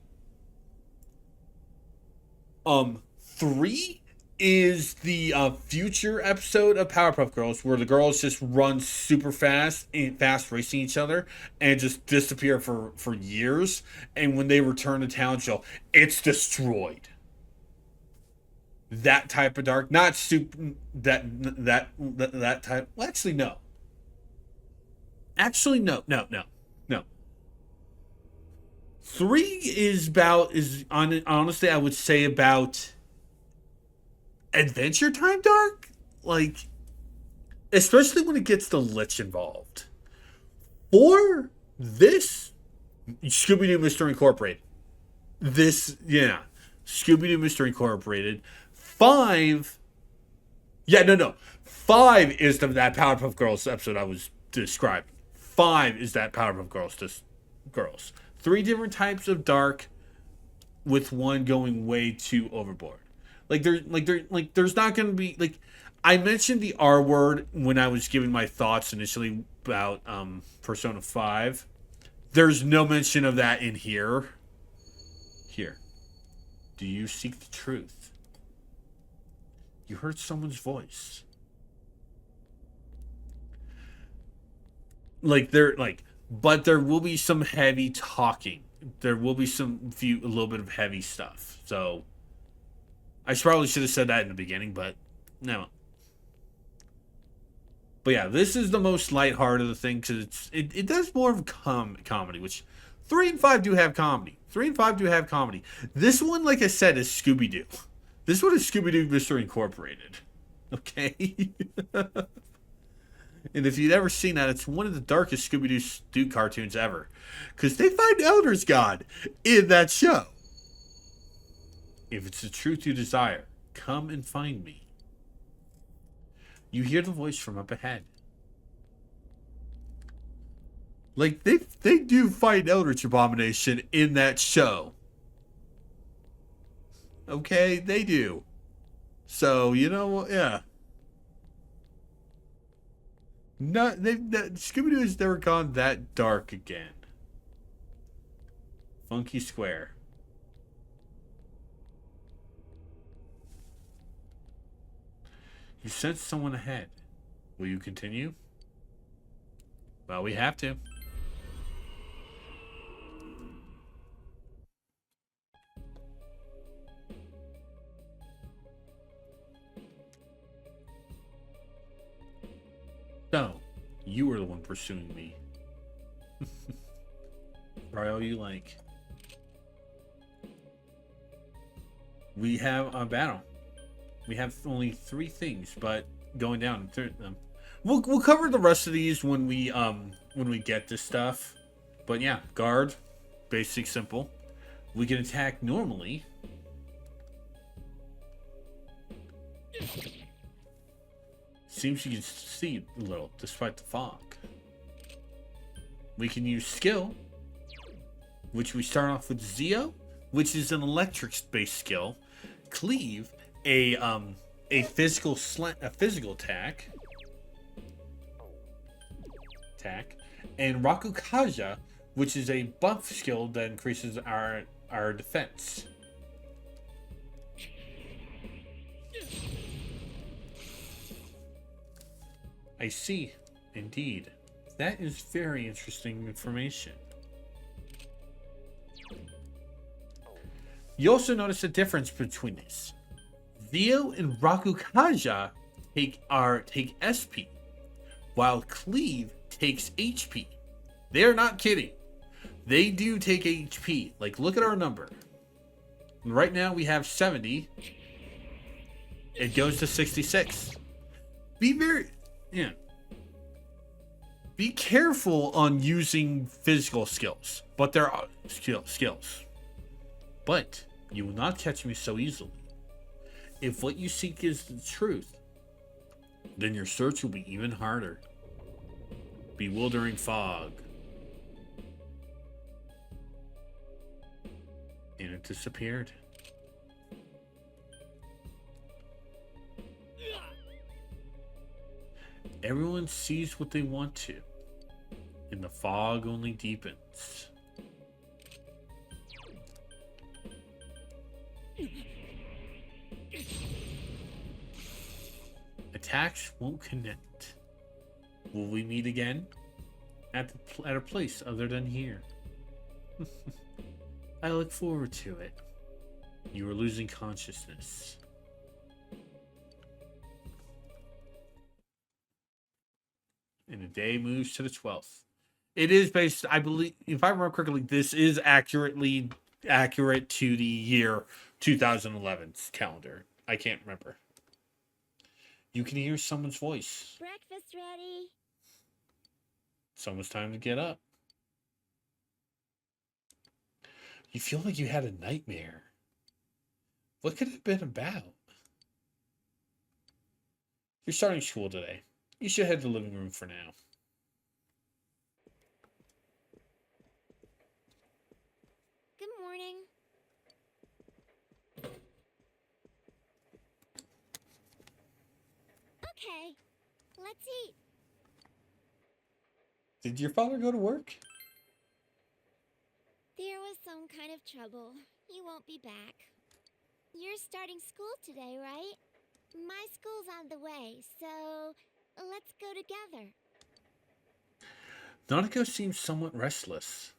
3 is the future episode of Powerpuff Girls, where the girls just run super fast and fast racing each other and just disappear for years. And when they return to town, it's destroyed. That type of dark, not super that type. Well, actually, no. Actually, no. 3 honestly, I would say, about Adventure Time dark, like, especially when it gets the Lich involved. 4, this Scooby-Doo Mystery Incorporated. Scooby-Doo Mystery Incorporated. 5, 5 is that Powerpuff Girls episode I was describing. 5 is that Powerpuff Girls. 3 different types of dark, with one going way too overboard. There's not going to be, like, I mentioned the R word when I was giving my thoughts initially about Persona 5. There's no mention of that in here. Here. Do you seek the truth? You heard someone's voice. But there will be some heavy talking. There will be a little bit of heavy stuff. So I probably should have said that in the beginning, but no. But yeah, this is the most lighthearted of the thing, because it does more of comedy, which 3 and 5 do have comedy. This one, like I said, is Scooby-Doo. This one is Scooby-Doo Mystery Incorporated. Okay? And if you've ever seen that, it's one of the darkest Scooby-Doo cartoons ever, because they find Elder's God in that show. If it's the truth you desire, come and find me. You hear the voice from up ahead. Like, they do fight Eldritch Abomination in that show. Okay, they do. So, you know what? Yeah. Scooby-Doo has never gone that dark again. Funky Square. You sense someone ahead. Will you continue? Well, we have to. So, you were the one pursuing me. Try all you like. We have a battle. We have only 3 things, but going down through them. We'll cover the rest of these when we get this stuff. But yeah, guard, basic, simple. We can attack normally. Seems you can see a little despite the fog. We can use skill, which we start off with Zeo, which is an electric-based skill. Cleave, a physical attack, and Rakukaja, which is a buff skill that increases our defense. I see, indeed. That is very interesting information. You also notice a difference between these. Zeo and Rakukaja take SP, while Cleave takes HP. They are not kidding. They do take HP. Like, look at our number. Right now we have 70. It goes to 66. Be careful on using physical skills, but there are skills. But You will not catch me so easily. If what you seek is the truth, then your search will be even harder. Bewildering fog. And it disappeared. Everyone sees what they want to, and the fog only deepens. Attacks won't connect. Will we meet again? At a place other than here? I look forward to it. You are losing consciousness. And the day moves to the 12th. It is based, I believe, if I remember correctly, this is accurate to the year 2011's calendar. I can't remember. You can hear someone's voice. Breakfast ready. It's almost time to get up. You feel like you had a nightmare. What could it have been about? You're starting school today. You should head to the living room for now. Good morning. Okay, let's eat. Did your father go to work? There was some kind of trouble. He won't be back. You're starting school today, right? My school's on the way, so let's go together. Nanako seems somewhat restless.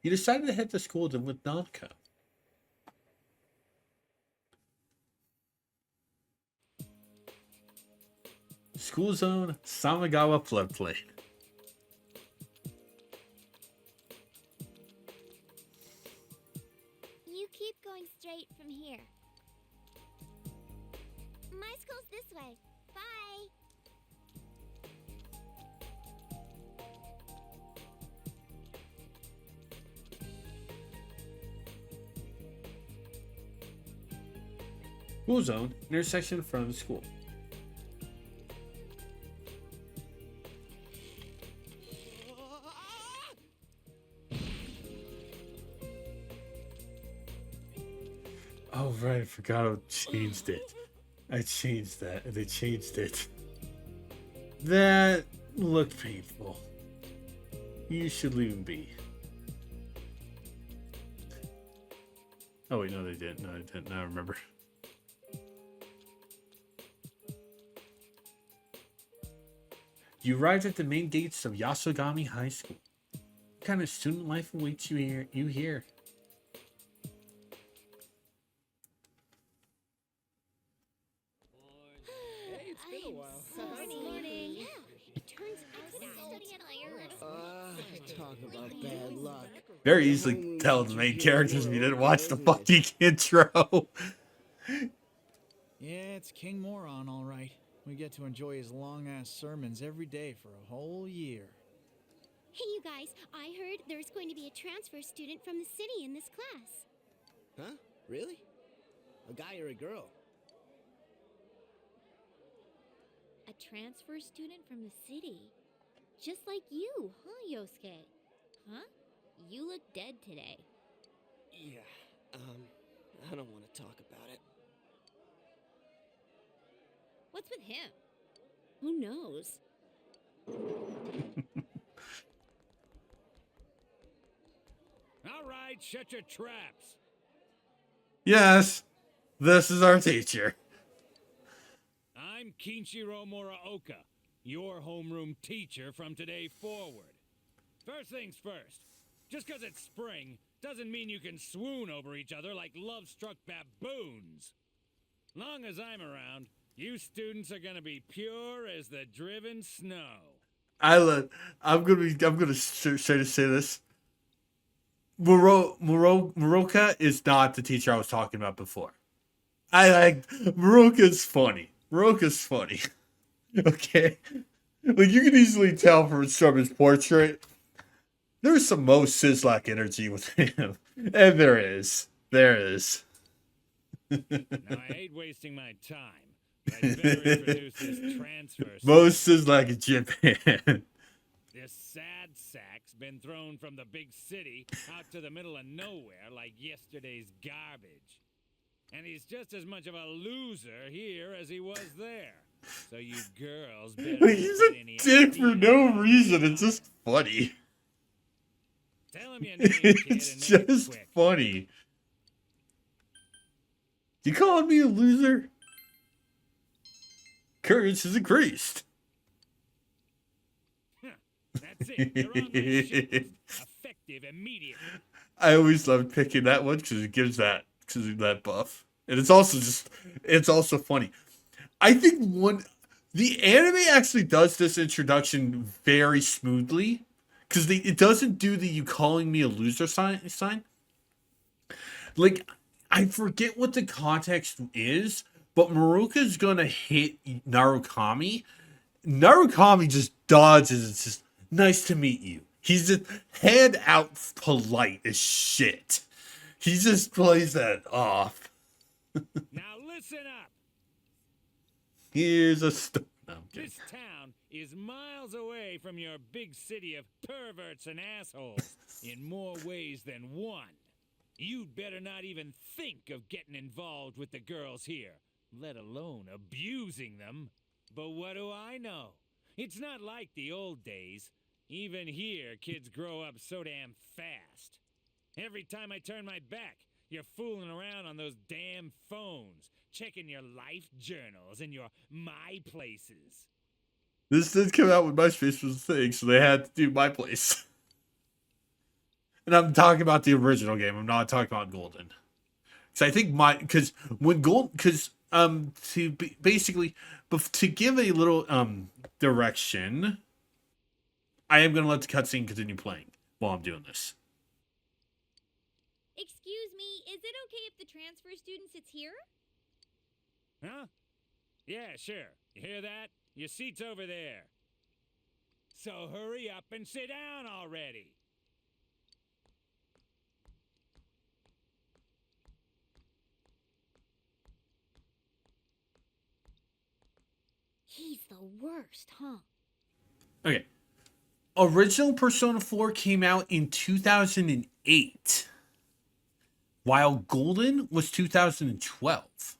You decided to head to school with Nanako. School zone, Samagawa floodplain. You keep going straight from here. My school's this way. Bye. School zone, intersection in front of the school. Oh, right. I forgot I changed it. I changed that. They changed it. That looked painful. You should leave him be. Oh, wait. No, they didn't. No, they didn't. Now I remember. You arrived at the main gates of Yasogami High School. What kind of student life awaits you here? Hey, it's been a while. Morning. Yeah, it turns out I'm studying iron. Talk about bad luck. Very easily tell the main characters if you didn't watch the fucking intro. Yeah, it's King Moron, all right. We get to enjoy his long-ass sermons every day for a whole year. Hey, you guys, I heard there's going to be a transfer student from the city in this class. Huh? Really? A guy or a girl? A transfer student from the city? Just like you, huh, Yosuke? Huh? You look dead today. Yeah, I don't want to talk about it. What's with him? Who knows? All right, shut your traps. Yes, this is our teacher. I'm Kinshiro Muraoka, your homeroom teacher from today forward. First things first, just 'cause it's spring doesn't mean you can swoon over each other like love-struck baboons. Long as I'm around, you students are gonna be pure as the driven snow. I'm gonna say this. Muroka is not the teacher I was talking about before. Muroka's funny. Muroka's funny. Okay, like you can easily tell from his portrait. There's some Mo Sislak energy with him, and there is. Now, I hate wasting my time, but I'd better introduce this transfer. Most is like a Japan. This sad sack's been thrown from the big city out to the middle of nowhere like yesterday's garbage. And he's just as much of a loser here as he was there. So you girls better He's a dick for no reason. It's just funny. Tell him your name, kid, It's and make it just quick. funny. You calling me a loser? Courage has increased. That's it. You're on my shit list. Effective immediately. I always loved picking that one because it gives that buff, and it's also funny. I think the anime actually does this introduction very smoothly because it doesn't do the "you calling me a loser" sign. Like, I forget what the context is, but Maruka's gonna hit Narukami. Narukami just dodges. It's just nice to meet you. He's just head out polite as shit. He just plays that off. Now listen up. Here's a story. No, This town is miles away from your big city of perverts and assholes in more ways than one. You'd better not even think of getting involved with the girls here, let alone abusing them. But what do I know? It's not like the old days. Even here, kids grow up so damn fast. Every time I turn my back, you're fooling around on those damn phones, checking your life journals and your My Places. This did come out when MySpace was a thing, so they had to do My Place. And I'm talking about the original game. I'm not talking about Golden. So I think to give a little direction, I am going to let the cutscene continue playing while I'm doing this. Excuse me, is it okay if the transfer student sits here? Huh? Yeah, sure. You hear that? Your seat's over there. So hurry up and sit down already. He's the worst, huh? Okay. Original Persona 4 came out in 2008, while Golden was 2012.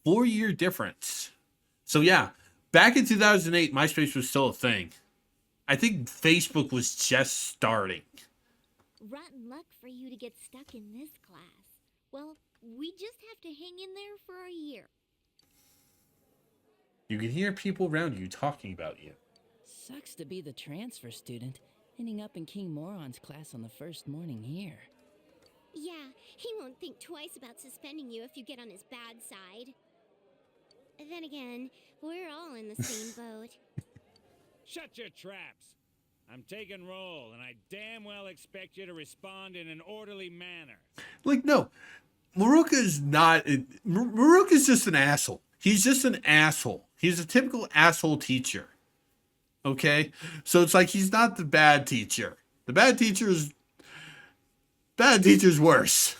4-year difference. So yeah, back in 2008, MySpace was still a thing. I think Facebook was just starting. Rotten luck for you to get stuck in this class. Well, we just have to hang in there for a year. You can hear people around you talking about you. Sucks to be the transfer student, ending up in King Moron's class on the first morning here. Yeah, he won't think twice about suspending you if you get on his bad side. Then again, we're all in the same boat. Shut your traps. I'm taking roll, and I damn well expect you to respond in an orderly manner. Like, no, Maruka's not. Maruka's just an asshole. He's just an asshole. He's a typical asshole teacher. Okay? So it's like he's not the bad teacher. The bad teacher's worse.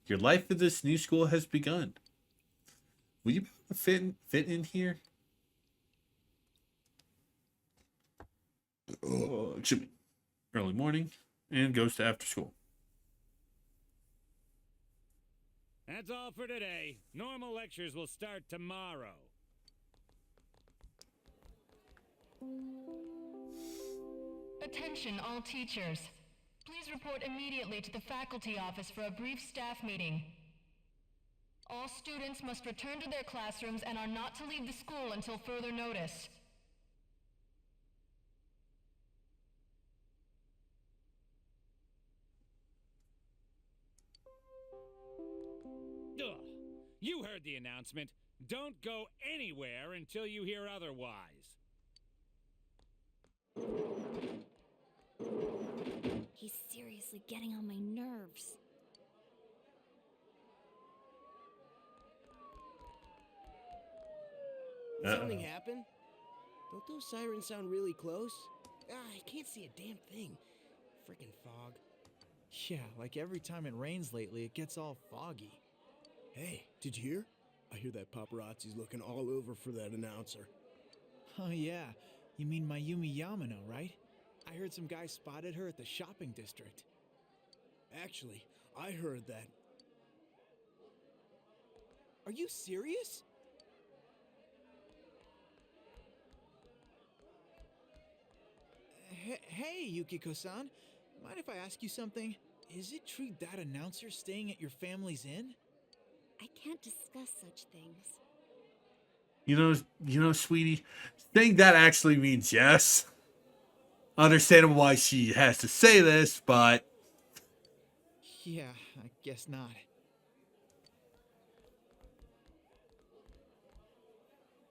Your life at this new school has begun. Will you fit in here? Oh, excuse me. Early morning and goes to after school. That's all for today. Normal lectures will start tomorrow. Attention all teachers. Please report immediately to the faculty office for a brief staff meeting. All students must return to their classrooms and are not to leave the school until further notice. Ugh. You heard the announcement. Don't go anywhere until you hear otherwise. He's seriously getting on my nerves. Something happened? Don't those sirens sound really close? I can't see a damn thing. Frickin' fog. Yeah, like every time it rains lately, it gets all foggy. Hey, did you hear? I hear that paparazzi's looking all over for that announcer. Oh yeah, you mean Mayumi Yamano, right? I heard some guy spotted her at the shopping district. Actually, I heard that. Are you serious? Hey, Yukiko-san. Mind if I ask you something? Is it true that announcer's staying at your family's inn? I can't discuss such things. Sweetie, saying that actually means yes. Understandable why she has to say this, but Yeah, I guess not.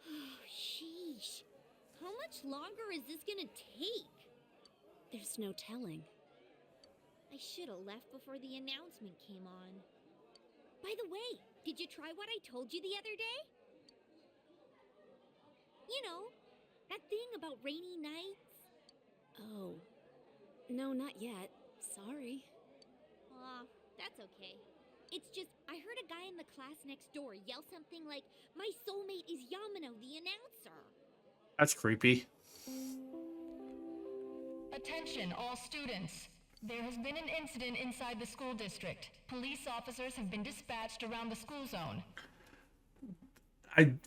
Oh, sheesh. How much longer is this gonna take? There's no telling. I should have left before the announcement came on. By the way, did you try what I told you the other day? You know, that thing about rainy nights? Oh. No, not yet. Sorry. Aw, that's okay. It's just, I heard a guy in the class next door yell something like, "My soulmate is Yamano, the announcer." that's creepy. Attention, all students. There has been an incident inside the school district. Police officers have been dispatched around the school zone.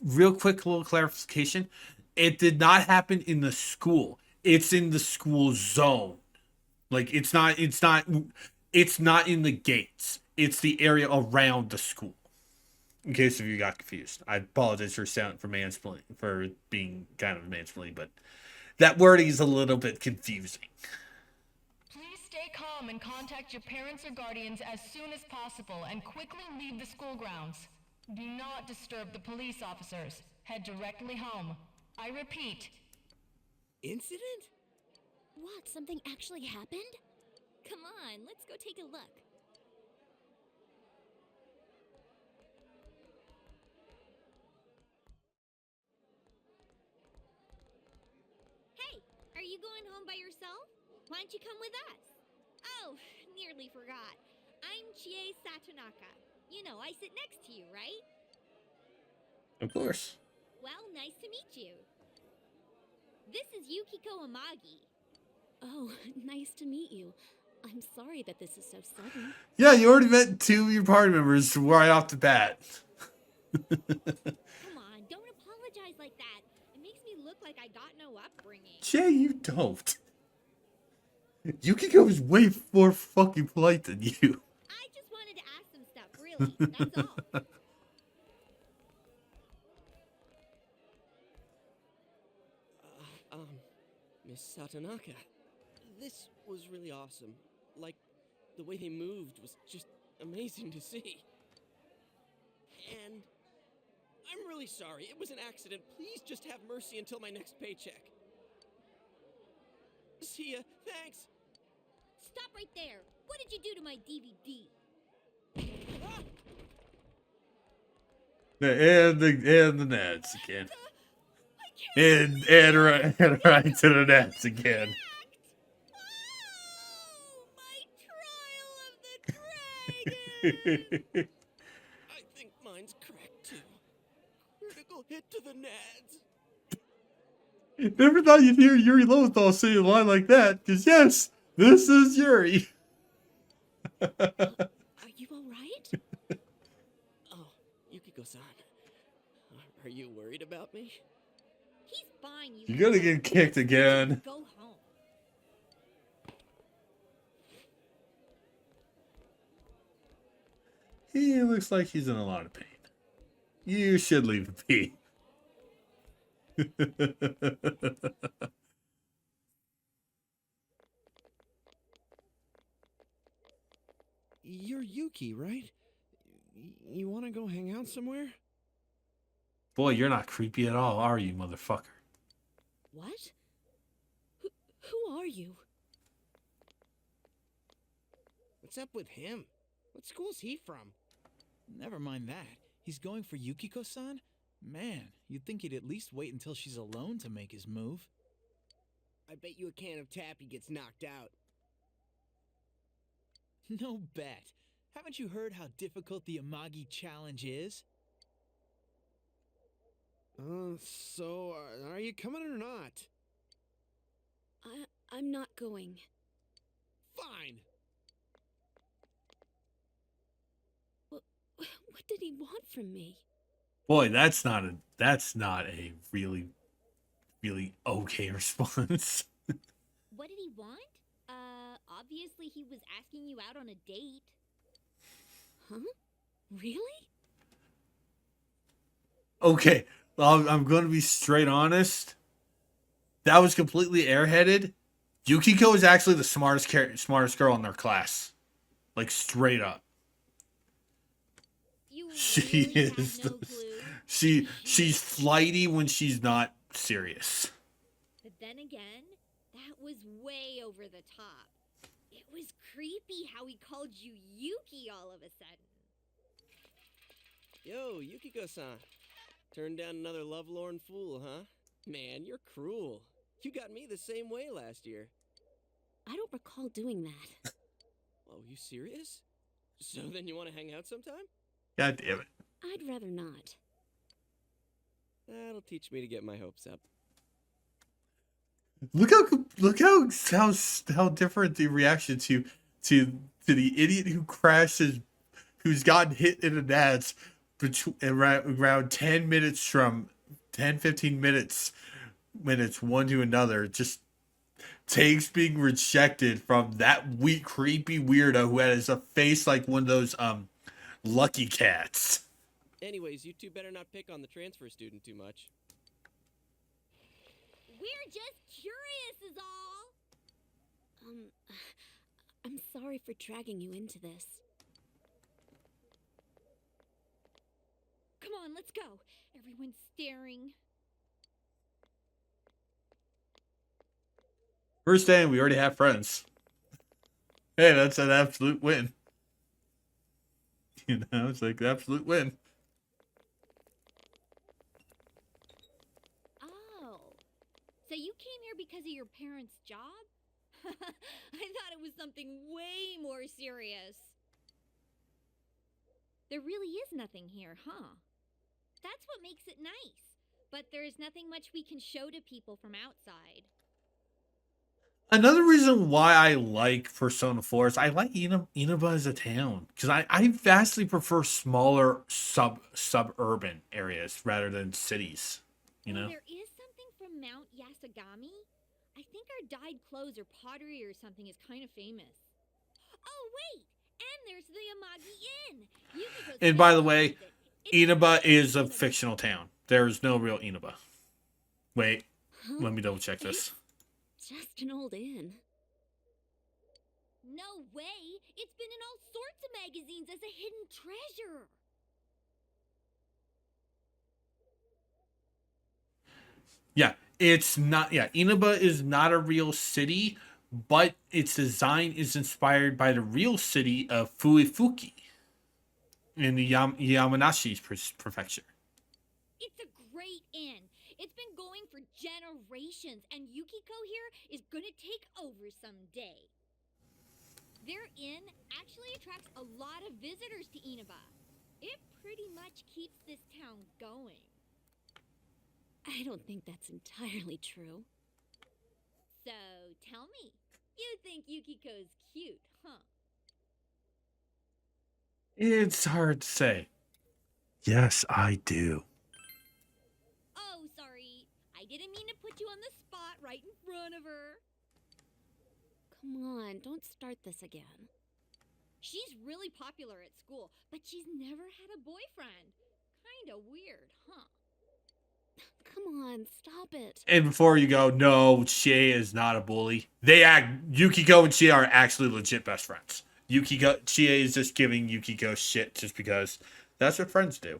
Real quick little clarification. It did not happen in the school. It's in the school zone. Like it's not in the gates. It's the area around the school. In case if you got confused. I apologize for being kind of mansplaining, but that wording is a little bit confusing. Please stay calm and contact your parents or guardians as soon as possible and quickly leave the school grounds. Do not disturb the police officers. Head directly home. I repeat. Incident? What, something actually happened? Come on, let's go take a look. Hey, are you going home by yourself? Why don't you come with us? Oh, nearly forgot. I'm Chie Satonaka. You know, I sit next to you, right? Of course. Well, nice to meet you. This is Yukiko Amagi. Oh, nice to meet you. I'm sorry that this is so sudden. Yeah, you already met two of your party members right off the bat. Come on, don't apologize like that. It makes me look like I got no upbringing. Jay, you don't. Yukiko is way more fucking polite than you. I just wanted to ask some stuff, really. That's all. Miss Satonaka, this was really awesome. Like, the way they moved was just amazing to see. And I'm really sorry. It was an accident. Please just have mercy until my next paycheck. See ya. Thanks. Stop right there. What did you do to my DVD? And the Nats again. And right to the Nats again. I think mine's cracked too. Critical hit to the nads. Never thought you'd hear Yuri Lowenthal say a line like that, because yes, this is Yuri. Are you alright? Oh, Yukiko-san. Are you worried about me? He's fine, You're gonna get kicked again. Go home. He looks like he's in a lot of pain. You should leave him be. You're Yuki, right? You want to go hang out somewhere? Boy, you're not creepy at all, are you, motherfucker? What? Who are you? What's up with him? What school's he from? Never mind that. He's going for Yukiko-san? Man, you'd think he'd at least wait until she's alone to make his move. I bet you a can of taffy gets knocked out. No bet. Haven't you heard how difficult the Amagi challenge is? So, are you coming or not? I'm not going. Fine. What did he want from me? Boy, that's not a really, really okay response. What did he want? Obviously he was asking you out on a date. Huh? Really? Okay, I'm going to be straight honest. That was completely airheaded. Yukiko is actually the smartest girl in their class. Like, straight up. You She really is. have no clue. She's flighty when she's not serious. But then again, that was way over the top. It was creepy how he called you Yuki all of a sudden. Yo, Yukiko-san. Turned down another lovelorn fool, huh? Man, you're cruel. You got me the same way last year. I don't recall doing that. Oh, you serious? So then you want to hang out sometime? God damn it. I'd rather not. That'll teach me to get my hopes up. Look how different the reaction to the idiot who crashes, who's gotten hit in the nads around 10 minutes from 15 minutes one to another, just takes being rejected from that weak creepy weirdo who has a face like one of those lucky cats. Anyways, you two better not pick on the transfer student too much. We're just curious is all. I'm sorry for dragging you into this. Come on, let's go. Everyone's staring. First day, and we already have friends. Hey, that's an absolute win. You know, it's like an absolute win. Oh. So you came here because of your parents' job? I thought it was something way more serious. There really is nothing here, huh? That's what makes it nice. But there's nothing much we can show to people from outside. Another reason why I like Persona 4 is I like Inaba as a town. Because I vastly prefer smaller suburban areas rather than cities. You know? There is something from Mount Yasagami. I think our dyed clothes or pottery or something is kind of famous. Oh, wait! And there's the Amagi Inn! Yukiko's And by the family way, owns it. It's Inaba really is a famous. fictional town. There is no real Inaba. Wait, Huh? let me double check this. Just an old inn. No way! It's been in all sorts of magazines as a hidden treasure! Yeah, it's not. Yeah, Inaba is not a real city, but its design is inspired by the real city of Fuifuki in the Yamanashi prefecture. It's a great inn. It's been going for generations, and Yukiko here is gonna take over someday. Their inn actually attracts a lot of visitors to Inaba. It pretty much keeps this town going. I don't think that's entirely true. So, tell me, you think Yukiko's cute, huh? It's hard to say. Yes, I do. Oh, sorry. I didn't mean to put you on the spot right in front of her. Come on, don't start this again. She's really popular at school, but she's never had a boyfriend. Kinda weird, huh? Come on, stop it. And before you go, no, Chie is not a bully. Yukiko and Chie are actually legit best friends. Chie is just giving Yukiko shit just because that's what friends do.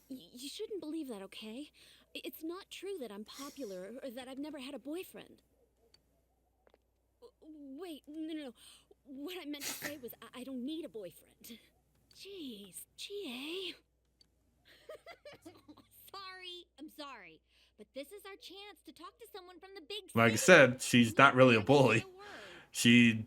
You shouldn't believe that, okay? It's not true that I'm popular or that I've never had a boyfriend. Wait, no. What I meant to say was I don't need a boyfriend. Jeez, Chie. I'm sorry. But this is our chance to talk to someone from the big Like I city. said, she's not really a bully. She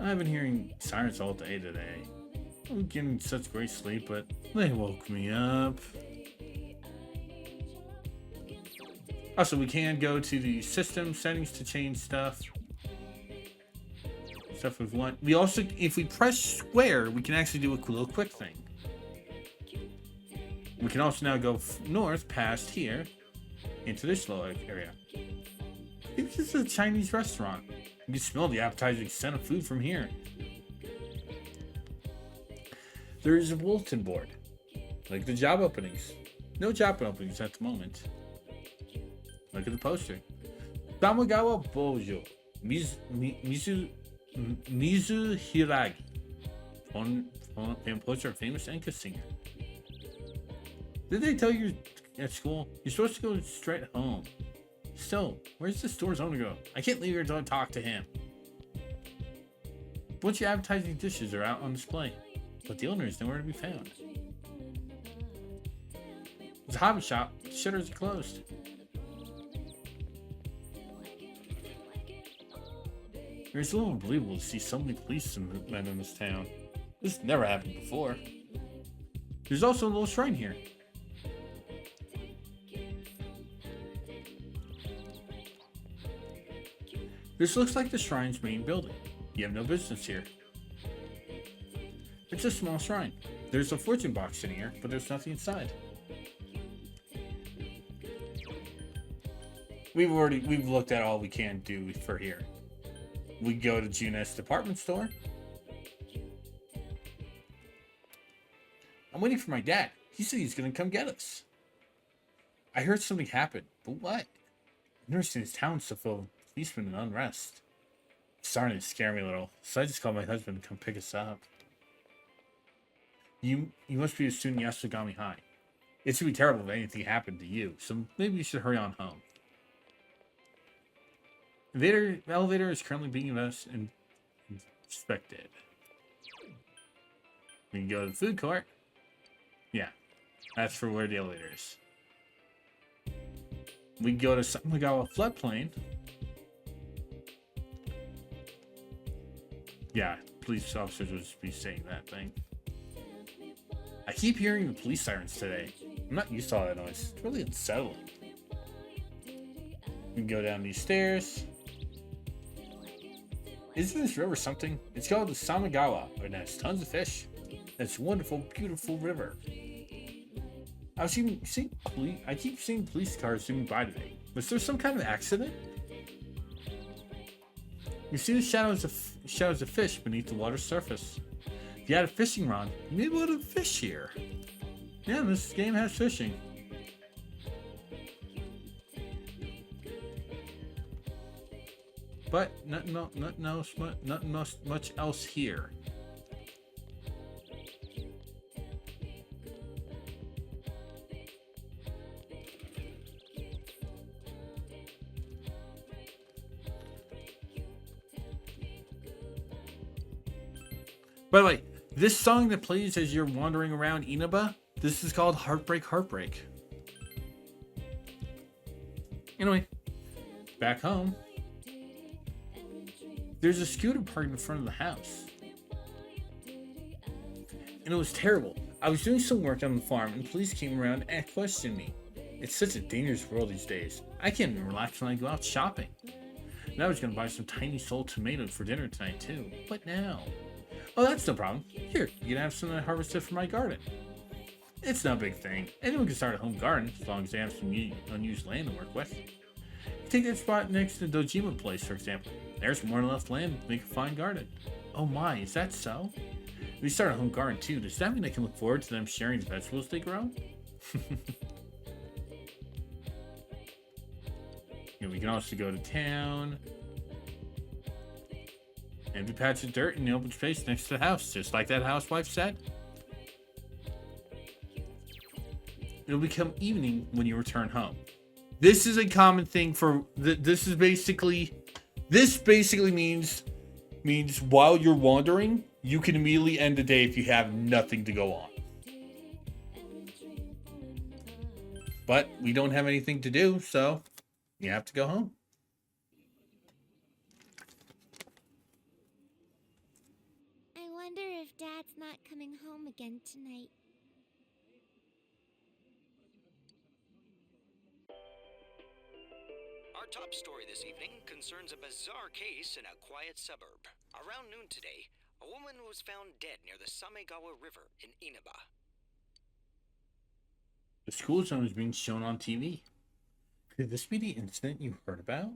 I've been hearing sirens all day today. I'm getting such great sleep, but they woke me up. Also, we can go to the system settings to change stuff. Stuff we want. We also, if we press square, we can actually do a little quick thing. We can also now go north past here into this little area. Maybe this is a Chinese restaurant. You can smell the appetizing scent of food from here. There is a bulletin board, like the job openings. No job openings at the moment. Look at the poster. Tamagawa Bojo, Mizu Hiragi, poster, famous Enka singer. Did they tell you at school you're supposed to go straight home? Still, where's the store's owner go? I can't leave here until I talk to him. A bunch of appetizing dishes are out on display, but the owner is nowhere to be found. It's a hobby shop. The shutters are closed. It's a little unbelievable to see so many policemen in this town. This never happened before. There's also a little shrine here. This looks like the shrine's main building. You have no business here. It's a small shrine. There's a fortune box in here, but there's nothing inside. We've looked at all we can do for here. We go to Junes department store. I'm waiting for my dad. He said he's gonna come get us. I heard something happened, but what? I understand this town's so full of policemen and unrest. It's starting to scare me a little, so I just called my husband to come pick us up. You must be a student at Yasogami High. It should be terrible if anything happened to you, so maybe you should hurry on home. The elevator is currently being inspected. We can go to the food court. Yeah, that's for where the elevator is. We can go to Samagawa floodplain. Yeah, police officers would just be saying that thing. I keep hearing the police sirens today. I'm not used to all that noise. It's really unsettling. We can go down these stairs. Isn't this river something? It's called the Samagawa, and it has tons of fish. It's a wonderful, beautiful river. I keep seeing police cars zooming by today. Was there some kind of accident? You see the shadows of fish beneath the water's surface. If you had a fishing rod, you may be able to fish here. Yeah, this game has fishing. But nothing much else here. By the way, this song that plays as you're wandering around Inaba, this is called Heartbreak Heartbreak. Anyway, back home. There's a scooter parked in front of the house. And it was terrible. I was doing some work on the farm and police came around and questioned me. It's such a dangerous world these days. I can't even relax when I go out shopping. And I was going to buy some tiny sold tomatoes for dinner tonight too. What now? Oh, that's no problem. Here, you can have some I harvested from my garden. It's no big thing. Anyone can start a home garden as long as they have some unused land to work with. Take that spot next to the Dojima place, for example. There's more than enough land to make a fine garden. Oh my, is that so? If we start a home garden too, does that mean I can look forward to them sharing the vegetables they grow? And we can also go to town. Empty patch of dirt in the open space next to the house, just like that housewife said. It'll become evening when you return home. This is a common thing for this basically means while you're wandering, you can immediately end the day if you have nothing to go on. But we don't have anything to do, so you have to go home. I wonder if Dad's not coming home again tonight. Our top story this evening concerns a bizarre case in a quiet suburb. Around noon today, a woman was found dead near the Samegawa River in Inaba. The school zone is being shown on TV. Could this be the incident you heard about?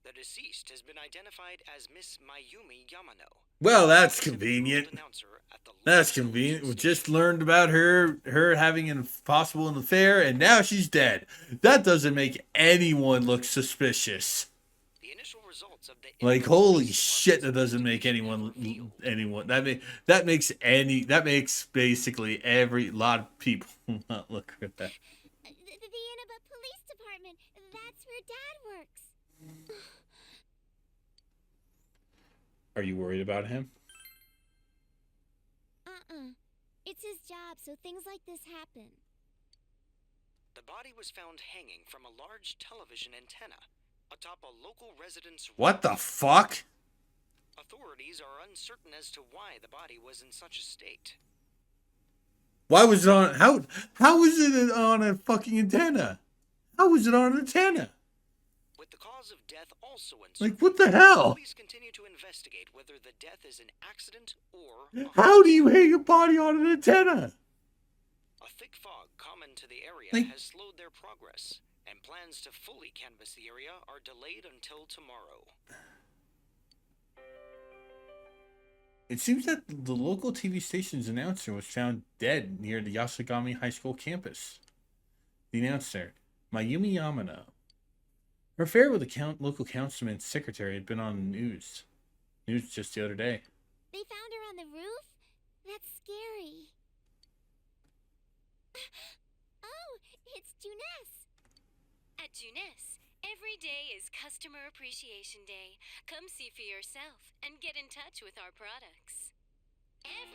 The deceased has been identified as Miss Mayumi Yamano. Well, that's convenient. That's convenient. We just learned about her having an possible affair, and now she's dead. That doesn't make anyone look suspicious. The initial results of the like holy shit, that doesn't make anyone that makes basically every lot of people not look at that. The Inaba Police Department. That's where Dad works. Are you worried about him? It's his job, so things like this happen. body was found hanging from a large television antenna atop a local resident's What the fuck? Authorities are uncertain as to why the body was in such a state. Why was it on? How was it on a fucking antenna? How was it on an antenna? With the cause of death also uncertain, Like, what the hell? police continue to investigate whether the death is an accident or How do you hang a body on an antenna? a thick fog common to the area Like- has slowed their progress, and plans to fully canvass the area are delayed until tomorrow. It seems that the local TV station's announcer was found dead near the Yasugami High School campus. The announcer, Mayumi Yamano. Her affair with the local councilman's secretary had been on the news just the other day. They found her on the roof? That's scary. Oh, it's Juness. At Juness, every day is Customer Appreciation Day. Come see for yourself and get in touch with our products.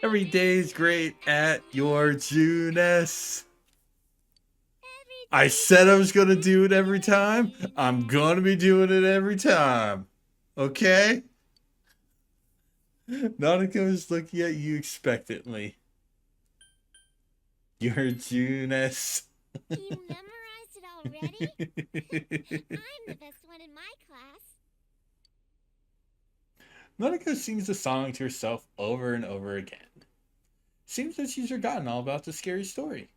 Every day is great at your Juness. I said I was going to do it every time. I'm going to be doing it every time. Okay? Nautico is looking at you expectantly. Your Juness. You memorized it already? I'm the best one in my class. Nautico sings the song to herself over and over again. Seems that she's forgotten all about the scary story.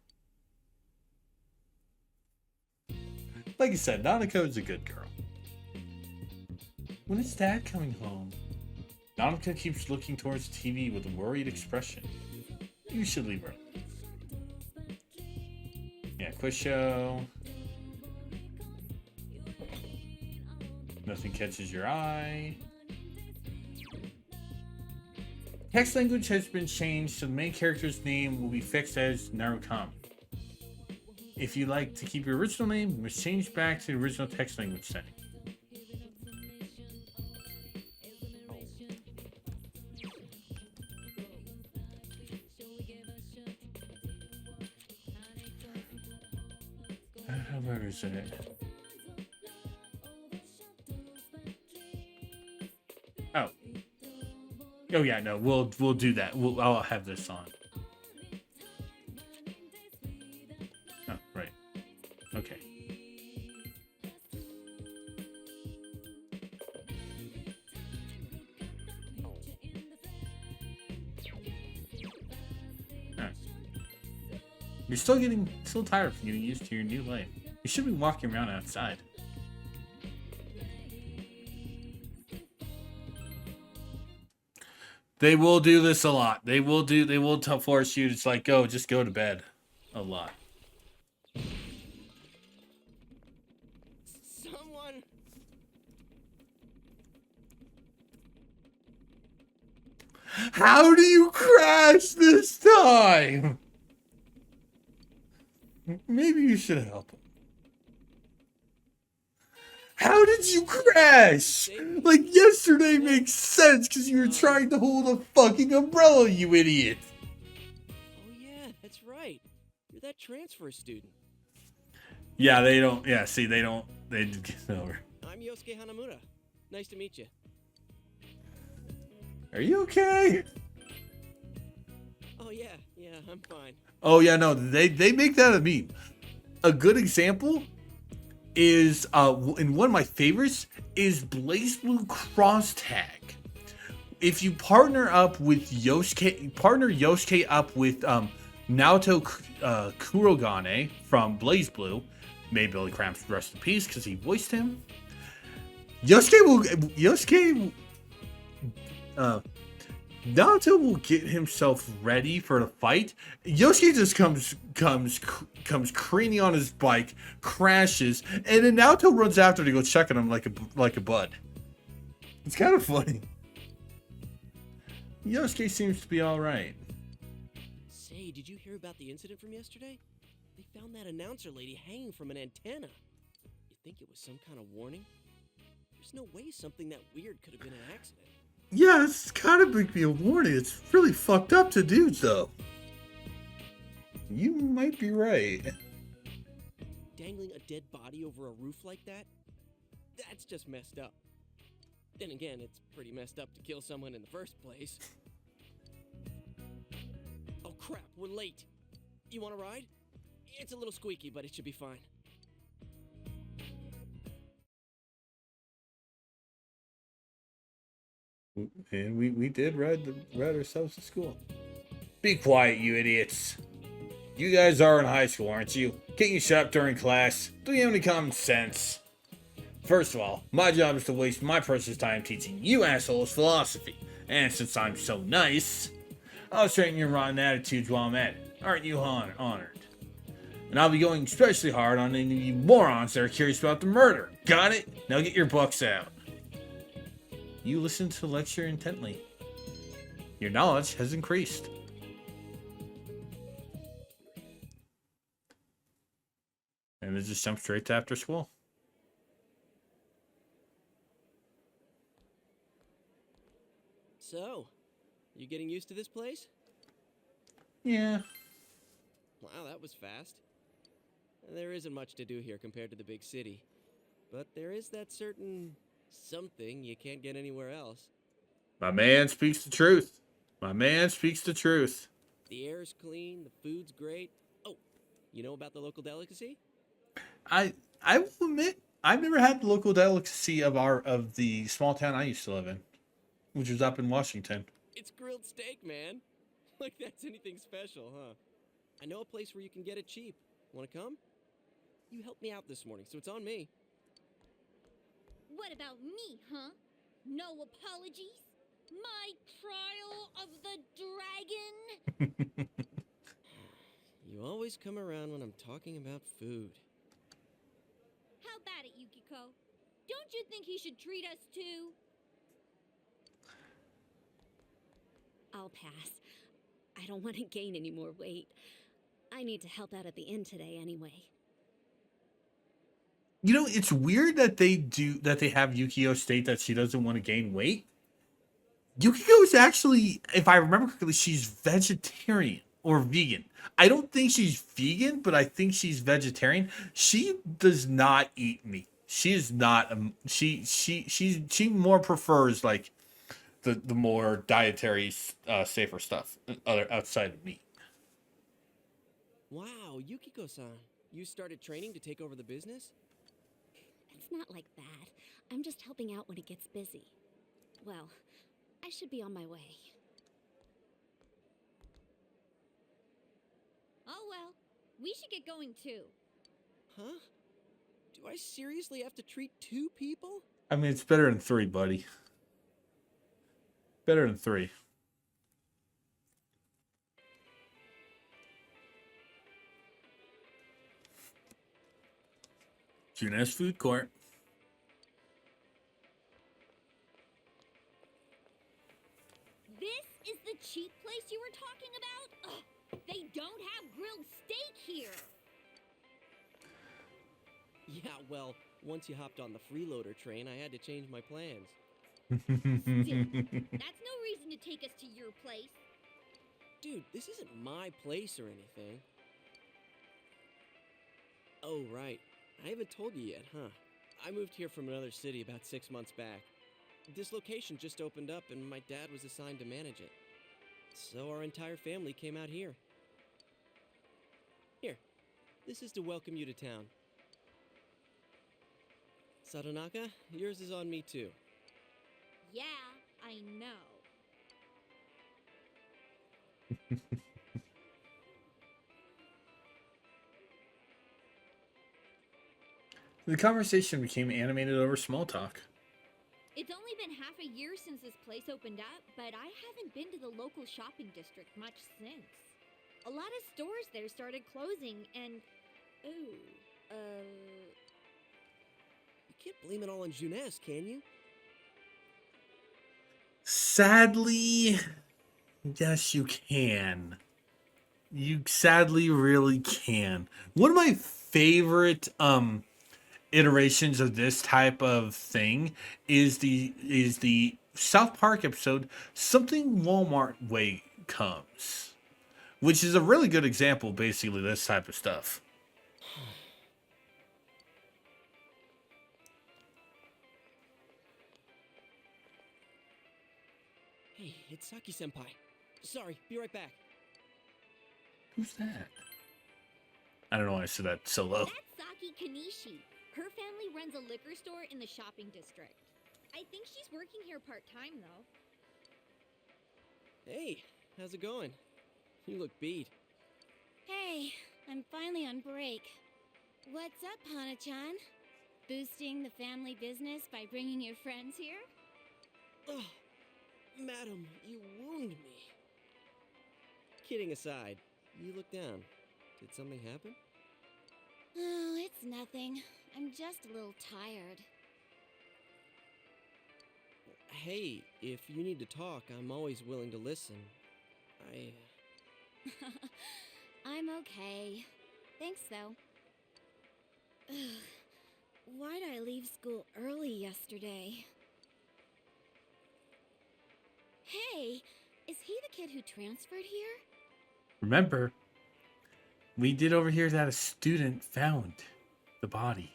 Like I said, Nautico is a good girl. When is Dad coming home? Nautico keeps looking towards the TV with a worried expression. You should leave her. Yeah, quiz show. Nothing catches your eye. Text language has been changed, so the main character's name will be fixed as Narukami. If you like to keep your original name, you must change back to the original text language setting. Where is it? Oh. Oh yeah, no, we'll do that. I'll have this on. Oh, right. Okay. Alright. You're still tired from getting used to your new life. You should be walking around outside. They will do this a lot. They will force you to like just go to bed a lot. Someone. How do you crash this time? Maybe you should help him. How did you crash? Like yesterday makes sense because you were trying to hold a fucking umbrella, you idiot. Oh yeah, that's right. You're that transfer student. Yeah, they don't. Yeah, see, they don't. They just get over. I'm Yosuke Hanamura. Nice to meet you. Are you okay? Oh yeah, I'm fine. Oh yeah, no, they make that a meme. A good example is in one of my favorites is Blaze Blue Cross Tag. If you partner Yosuke up with Naoto Kurogane from Blaze Blue, may Billy Cramps rest in peace because he voiced him. Naoto will get himself ready for the fight. Yosuke just comes careening on his bike, crashes, and then Naoto runs after to go check on him like a bud. It's kind of funny. Yosuke seems to be all right. Say, did you hear about the incident from yesterday? They found that announcer lady hanging from an antenna. You think it was some kind of warning? There's no way something that weird could have been an accident. Yeah, it's kind of big a warning. It's really fucked up to do, though. You might be right. dangling a dead body over a roof like that? That's just messed up. Then again, it's pretty messed up to kill someone in the first place. Oh crap, we're late. You want to ride? It's a little squeaky, but it should be fine. And we did ride ourselves to school. Be quiet, you idiots. You guys are in high school, aren't you? Can't you shut up during class? Do you have any common sense? First of all, my job is to waste my precious time teaching you assholes philosophy. And since I'm so nice, I'll straighten your rotten attitudes while I'm at it. Aren't you honored? And I'll be going especially hard on any of you morons that are curious about the murder. Got it? Now get your books out. You listen to the lecture intently. Your knowledge has increased. And then just jump straight to after school. So, you getting used to this place? Yeah. Wow, that was fast. There isn't much to do here compared to the big city. But there is that certain something you can't get anywhere else. My man speaks the truth. My man speaks the truth. The air's clean, the food's great. Oh, you know about the local delicacy? I will admit, I've never had the local delicacy of the small town I used to live in, which was up in Washington. It's grilled steak, man. Like that's anything special, huh? I know a place where you can get it cheap. Want to come? You helped me out this morning, so it's on me. What about me, huh? No apologies? My trial of the dragon? You always come around when I'm talking about food. How about it, Yukiko? Don't you think he should treat us too? I'll pass. I don't want to gain any more weight. I need to help out at the inn today anyway. You know, it's weird that they have Yukio state that she doesn't want to gain weight. Yukiko is actually, if I remember correctly, she's vegetarian or vegan. I don't think she's vegan, but I think she's vegetarian. She does not eat meat. She is not she more prefers like the more dietary safer stuff outside of meat. Wow, Yukiko-san, you started training to take over the business? It's not like that. I'm just helping out when it gets busy. Well, I should be on my way. Oh well, we should get going too. Huh? Do I seriously have to treat 2 people? I mean, it's better than 3, buddy. Better than 3. Junes Food Court. This is the cheap place you were talking about? Ugh, they don't have grilled steak here. Yeah, well, once you hopped on the freeloader train, I had to change my plans. Still, that's no reason to take us to your place. Dude, this isn't my place or anything. Oh, right. I haven't told you yet, huh? I moved here from another city about 6 months back. This location just opened up and my dad was assigned to manage it. So our entire family came out here. Here, this is to welcome you to town. Satonaka, yours is on me too. Yeah, I know. The conversation became animated over small talk. It's only been half a year since this place opened up, but I haven't been to the local shopping district much since. A lot of stores there started closing and... You can't blame it all on Junes, can you? Sadly, yes, you can. You sadly really can. One of my favorite iterations of this type of thing is the South Park episode Something Walmart Way Comes, which is a really good example basically of this type of stuff. Hey, it's Saki-senpai. Sorry, be right back. Who's that? I don't know why I said that so low. That's Saki Kanishi. Her family runs a liquor store in the shopping district. I think she's working here part-time, though. Hey, how's it going? You look beat. Hey, I'm finally on break. What's up, Hana-chan? Boosting the family business by bringing your friends here? Oh, madam, you wound me. Kidding aside, you look down. Did something happen? Oh, it's nothing. I'm just a little tired. Hey, if you need to talk, I'm always willing to listen. I'm okay. Thanks, though. Ugh, why'd I leave school early yesterday? Hey, is he the kid who transferred here? Remember, we did overhear that a student found the body.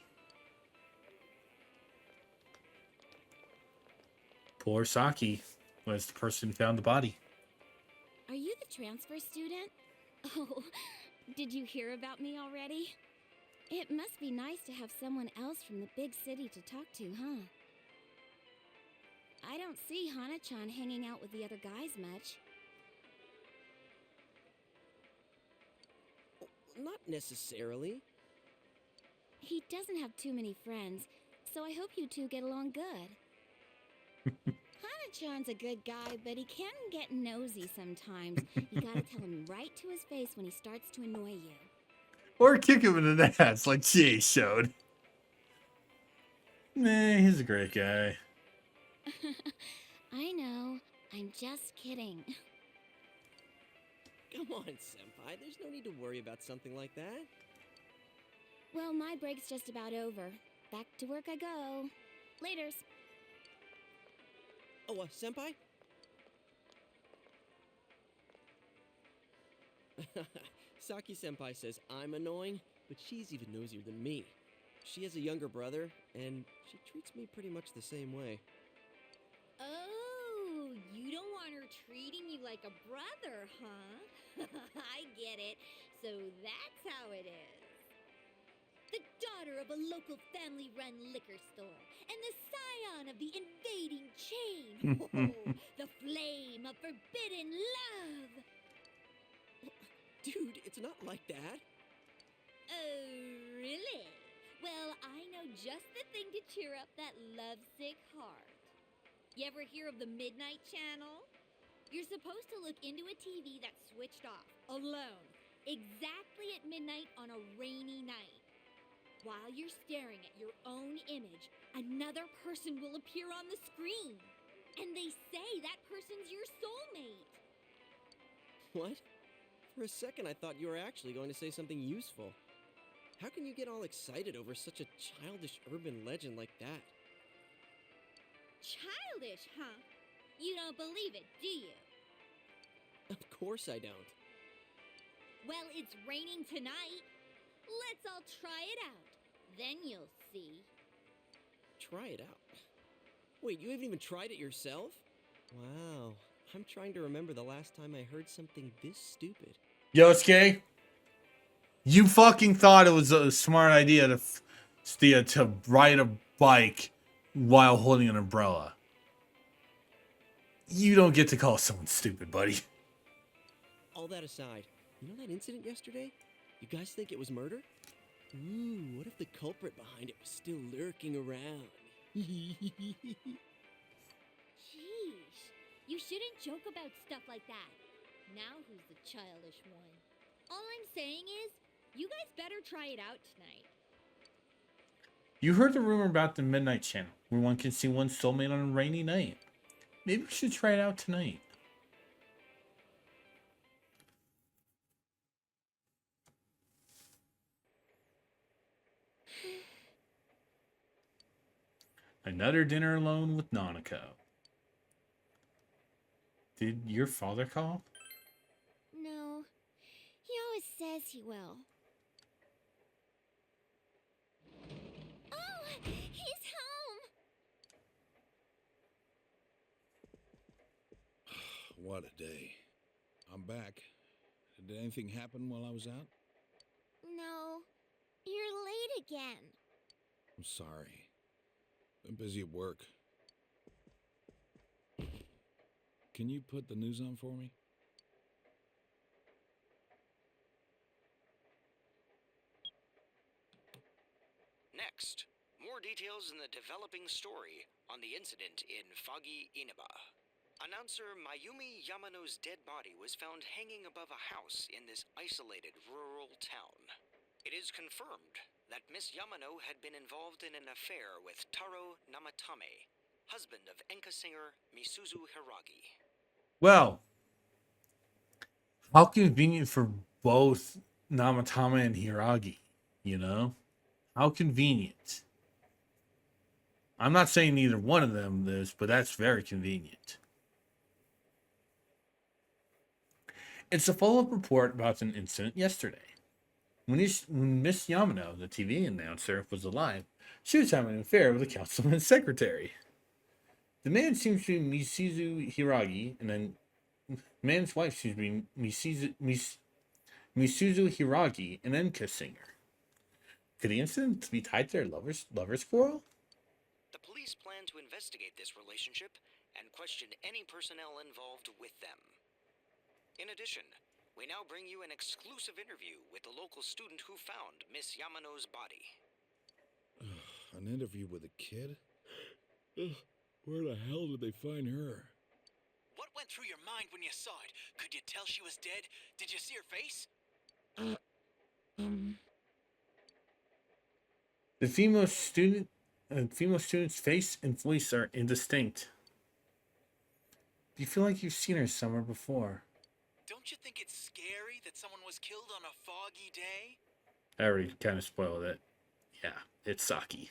Poor Saki was the person who found the body. Are you the transfer student? Oh, did you hear about me already? It must be nice to have someone else from the big city to talk to, huh? I don't see Hana-chan hanging out with the other guys much. Not necessarily. He doesn't have too many friends, so I hope you two get along good. Hana-chan's a good guy, but he can get nosy sometimes. You gotta tell him right to his face when he starts to annoy you. Or kick him in the ass like Jay showed. Nah, he's a great guy. I know. I'm just kidding. Come on, senpai. There's no need to worry about something like that. Well, my break's just about over. Back to work I go. Laters. Oh, senpai? Saki-senpai says I'm annoying, but she's even nosier than me. She has a younger brother, and she treats me pretty much the same way. Oh, you don't want her treating you like a brother, huh? I get it. So that's how it is. The daughter of a local family-run liquor store, and the scion of the invading chain. Oh, the flame of forbidden love. Dude, it's not like that. Oh, really? Well, I know just the thing to cheer up that lovesick heart. You ever hear of the Midnight Channel? You're supposed to look into a TV that's switched off, alone, exactly at midnight on a rainy night. While you're staring at your own image, another person will appear on the screen. And they say that person's your soulmate. What? For a second, I thought you were actually going to say something useful. How can you get all excited over such a childish urban legend like that? Childish, huh? You don't believe it, do you? Of course I don't. Well, it's raining tonight. Let's all try it out. Then you'll see. Try it out? Wait, you haven't even tried it yourself? Wow. I'm trying to remember the last time I heard something this stupid. Yosuke, you fucking thought it was a smart idea to ride a bike while holding an umbrella. You don't get to call someone stupid, buddy. All that aside, you know that incident yesterday? You guys think it was murder? Ooh, what if the culprit behind it was still lurking around? Sheesh. You shouldn't joke about stuff like that. Now who's the childish one? All I'm saying is, you guys better try it out tonight. You heard the rumor about the Midnight Channel, where one can see one's soulmate on a rainy night. Maybe we should try it out tonight. Another dinner alone with Nanako. Did your father call? No. He always says he will. Oh, he's home! What a day. I'm back. Did anything happen while I was out? No, you're late again. I'm sorry. Been busy at work. Can you put the news on for me? Next, more details in the developing story on the incident in foggy Inaba. Announcer Mayumi Yamano's dead body was found hanging above a house in this isolated rural town. It is confirmed that Miss Yamano had been involved in an affair with Taro Namatame, husband of enka singer Misuzu Hiragi. Well, how convenient for both Namatama and Hiragi, you know? How convenient. I'm not saying neither one of them is, but that's very convenient. It's a follow-up report about an incident yesterday. When Miss Yamano, the TV announcer, was alive, she was having an affair with a councilman's secretary. The man seems to be Misuzu Hiragi, and then man's wife seems to be Misuzu Hiragi, an enka singer. Could the incident be tied to their lovers quarrel? The police plan to investigate this relationship and question any personnel involved with them. In addition, we now bring you an exclusive interview with the local student who found Miss Yamano's body. An interview with a kid? Where the hell did they find her? What went through your mind when you saw it? Could you tell she was dead? Did you see her face? The female student's face and voice are indistinct. Do you feel like you've seen her somewhere before? Don't you think it's scary that someone was killed on a foggy day? I already kind of spoiled it. Yeah, it's Saki.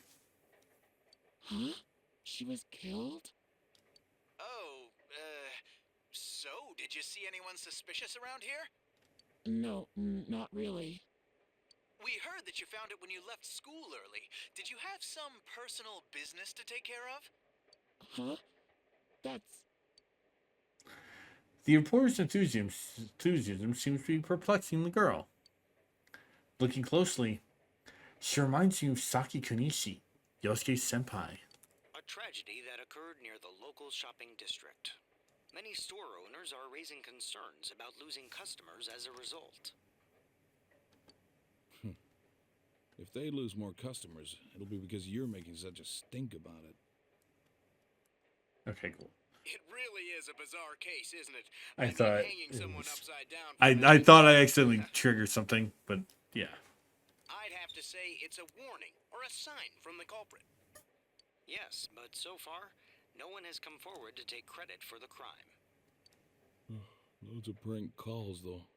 Huh? She was killed? Oh, so did you see anyone suspicious around here? No, not really. We heard that you found it when you left school early. Did you have some personal business to take care of? Huh? That's... The reporter's enthusiasm seems to be perplexing the girl. Looking closely, she reminds you of Saki Kunishi, Yosuke's senpai. A tragedy that occurred near the local shopping district. Many store owners are raising concerns about losing customers as a result. If they lose more customers, it'll be because you're making such a stink about it. Okay, cool. It really is a bizarre case, isn't it? I thought hanging someone upside down. I thought I accidentally triggered something, but yeah. I'd have to say it's a warning or a sign from the culprit. Yes, but so far, no one has come forward to take credit for the crime. Loads of prank calls, though.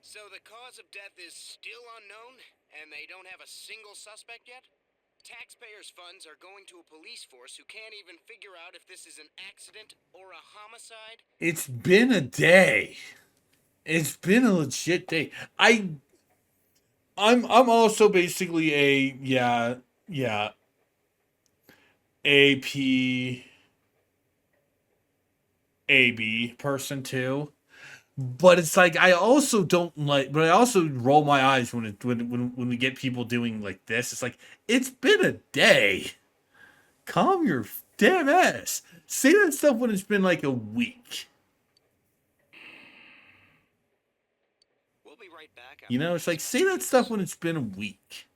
So the cause of death is still unknown, and they don't have a single suspect yet? Taxpayers' funds are going to a police force who can't even figure out if this is an accident or a homicide? It's been a day. It's been a legit day. I'm also basically a AP AB person too. But it's like I also don't like, but I also roll my eyes when we get people doing like this. It's like it's been a day. Calm your damn ass. Say that stuff when it's been like a week. We'll be right back. You know, it's like say that stuff when it's been a week.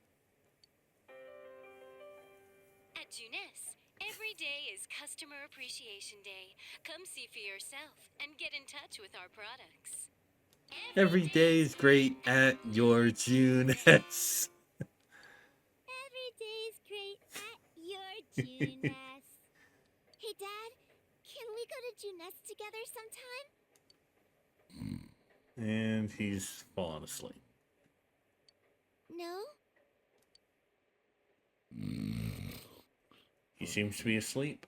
At Junes, every day is Customer Appreciation Day. Come see for yourself and get in touch with our products. Every day is great at your Junes. Every day's great at your Junes. Hey, Dad, can we go to Junes together sometime? And he's fallen asleep. No? He seems to be asleep.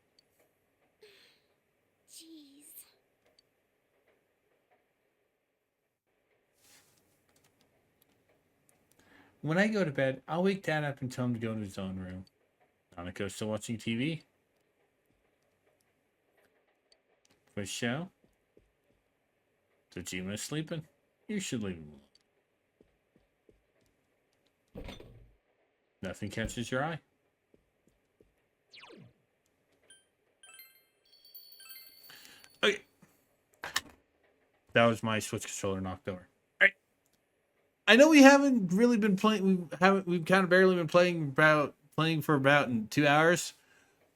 Jeez. When I go to bed, I'll wake Dad up and tell him to go to his own room. Nanako's still watching TV. For show. Dojima is sleeping. You should leave him alone. Nothing catches your eye. Okay. That was my Switch controller knocked over. Alright. I know we haven't really been playing. We've kind of barely been playing for about 2 hours.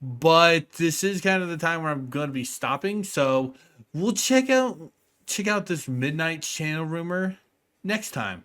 But this is kind of the time where I'm going to be stopping. So we'll check out this Midnight Channel rumor next time.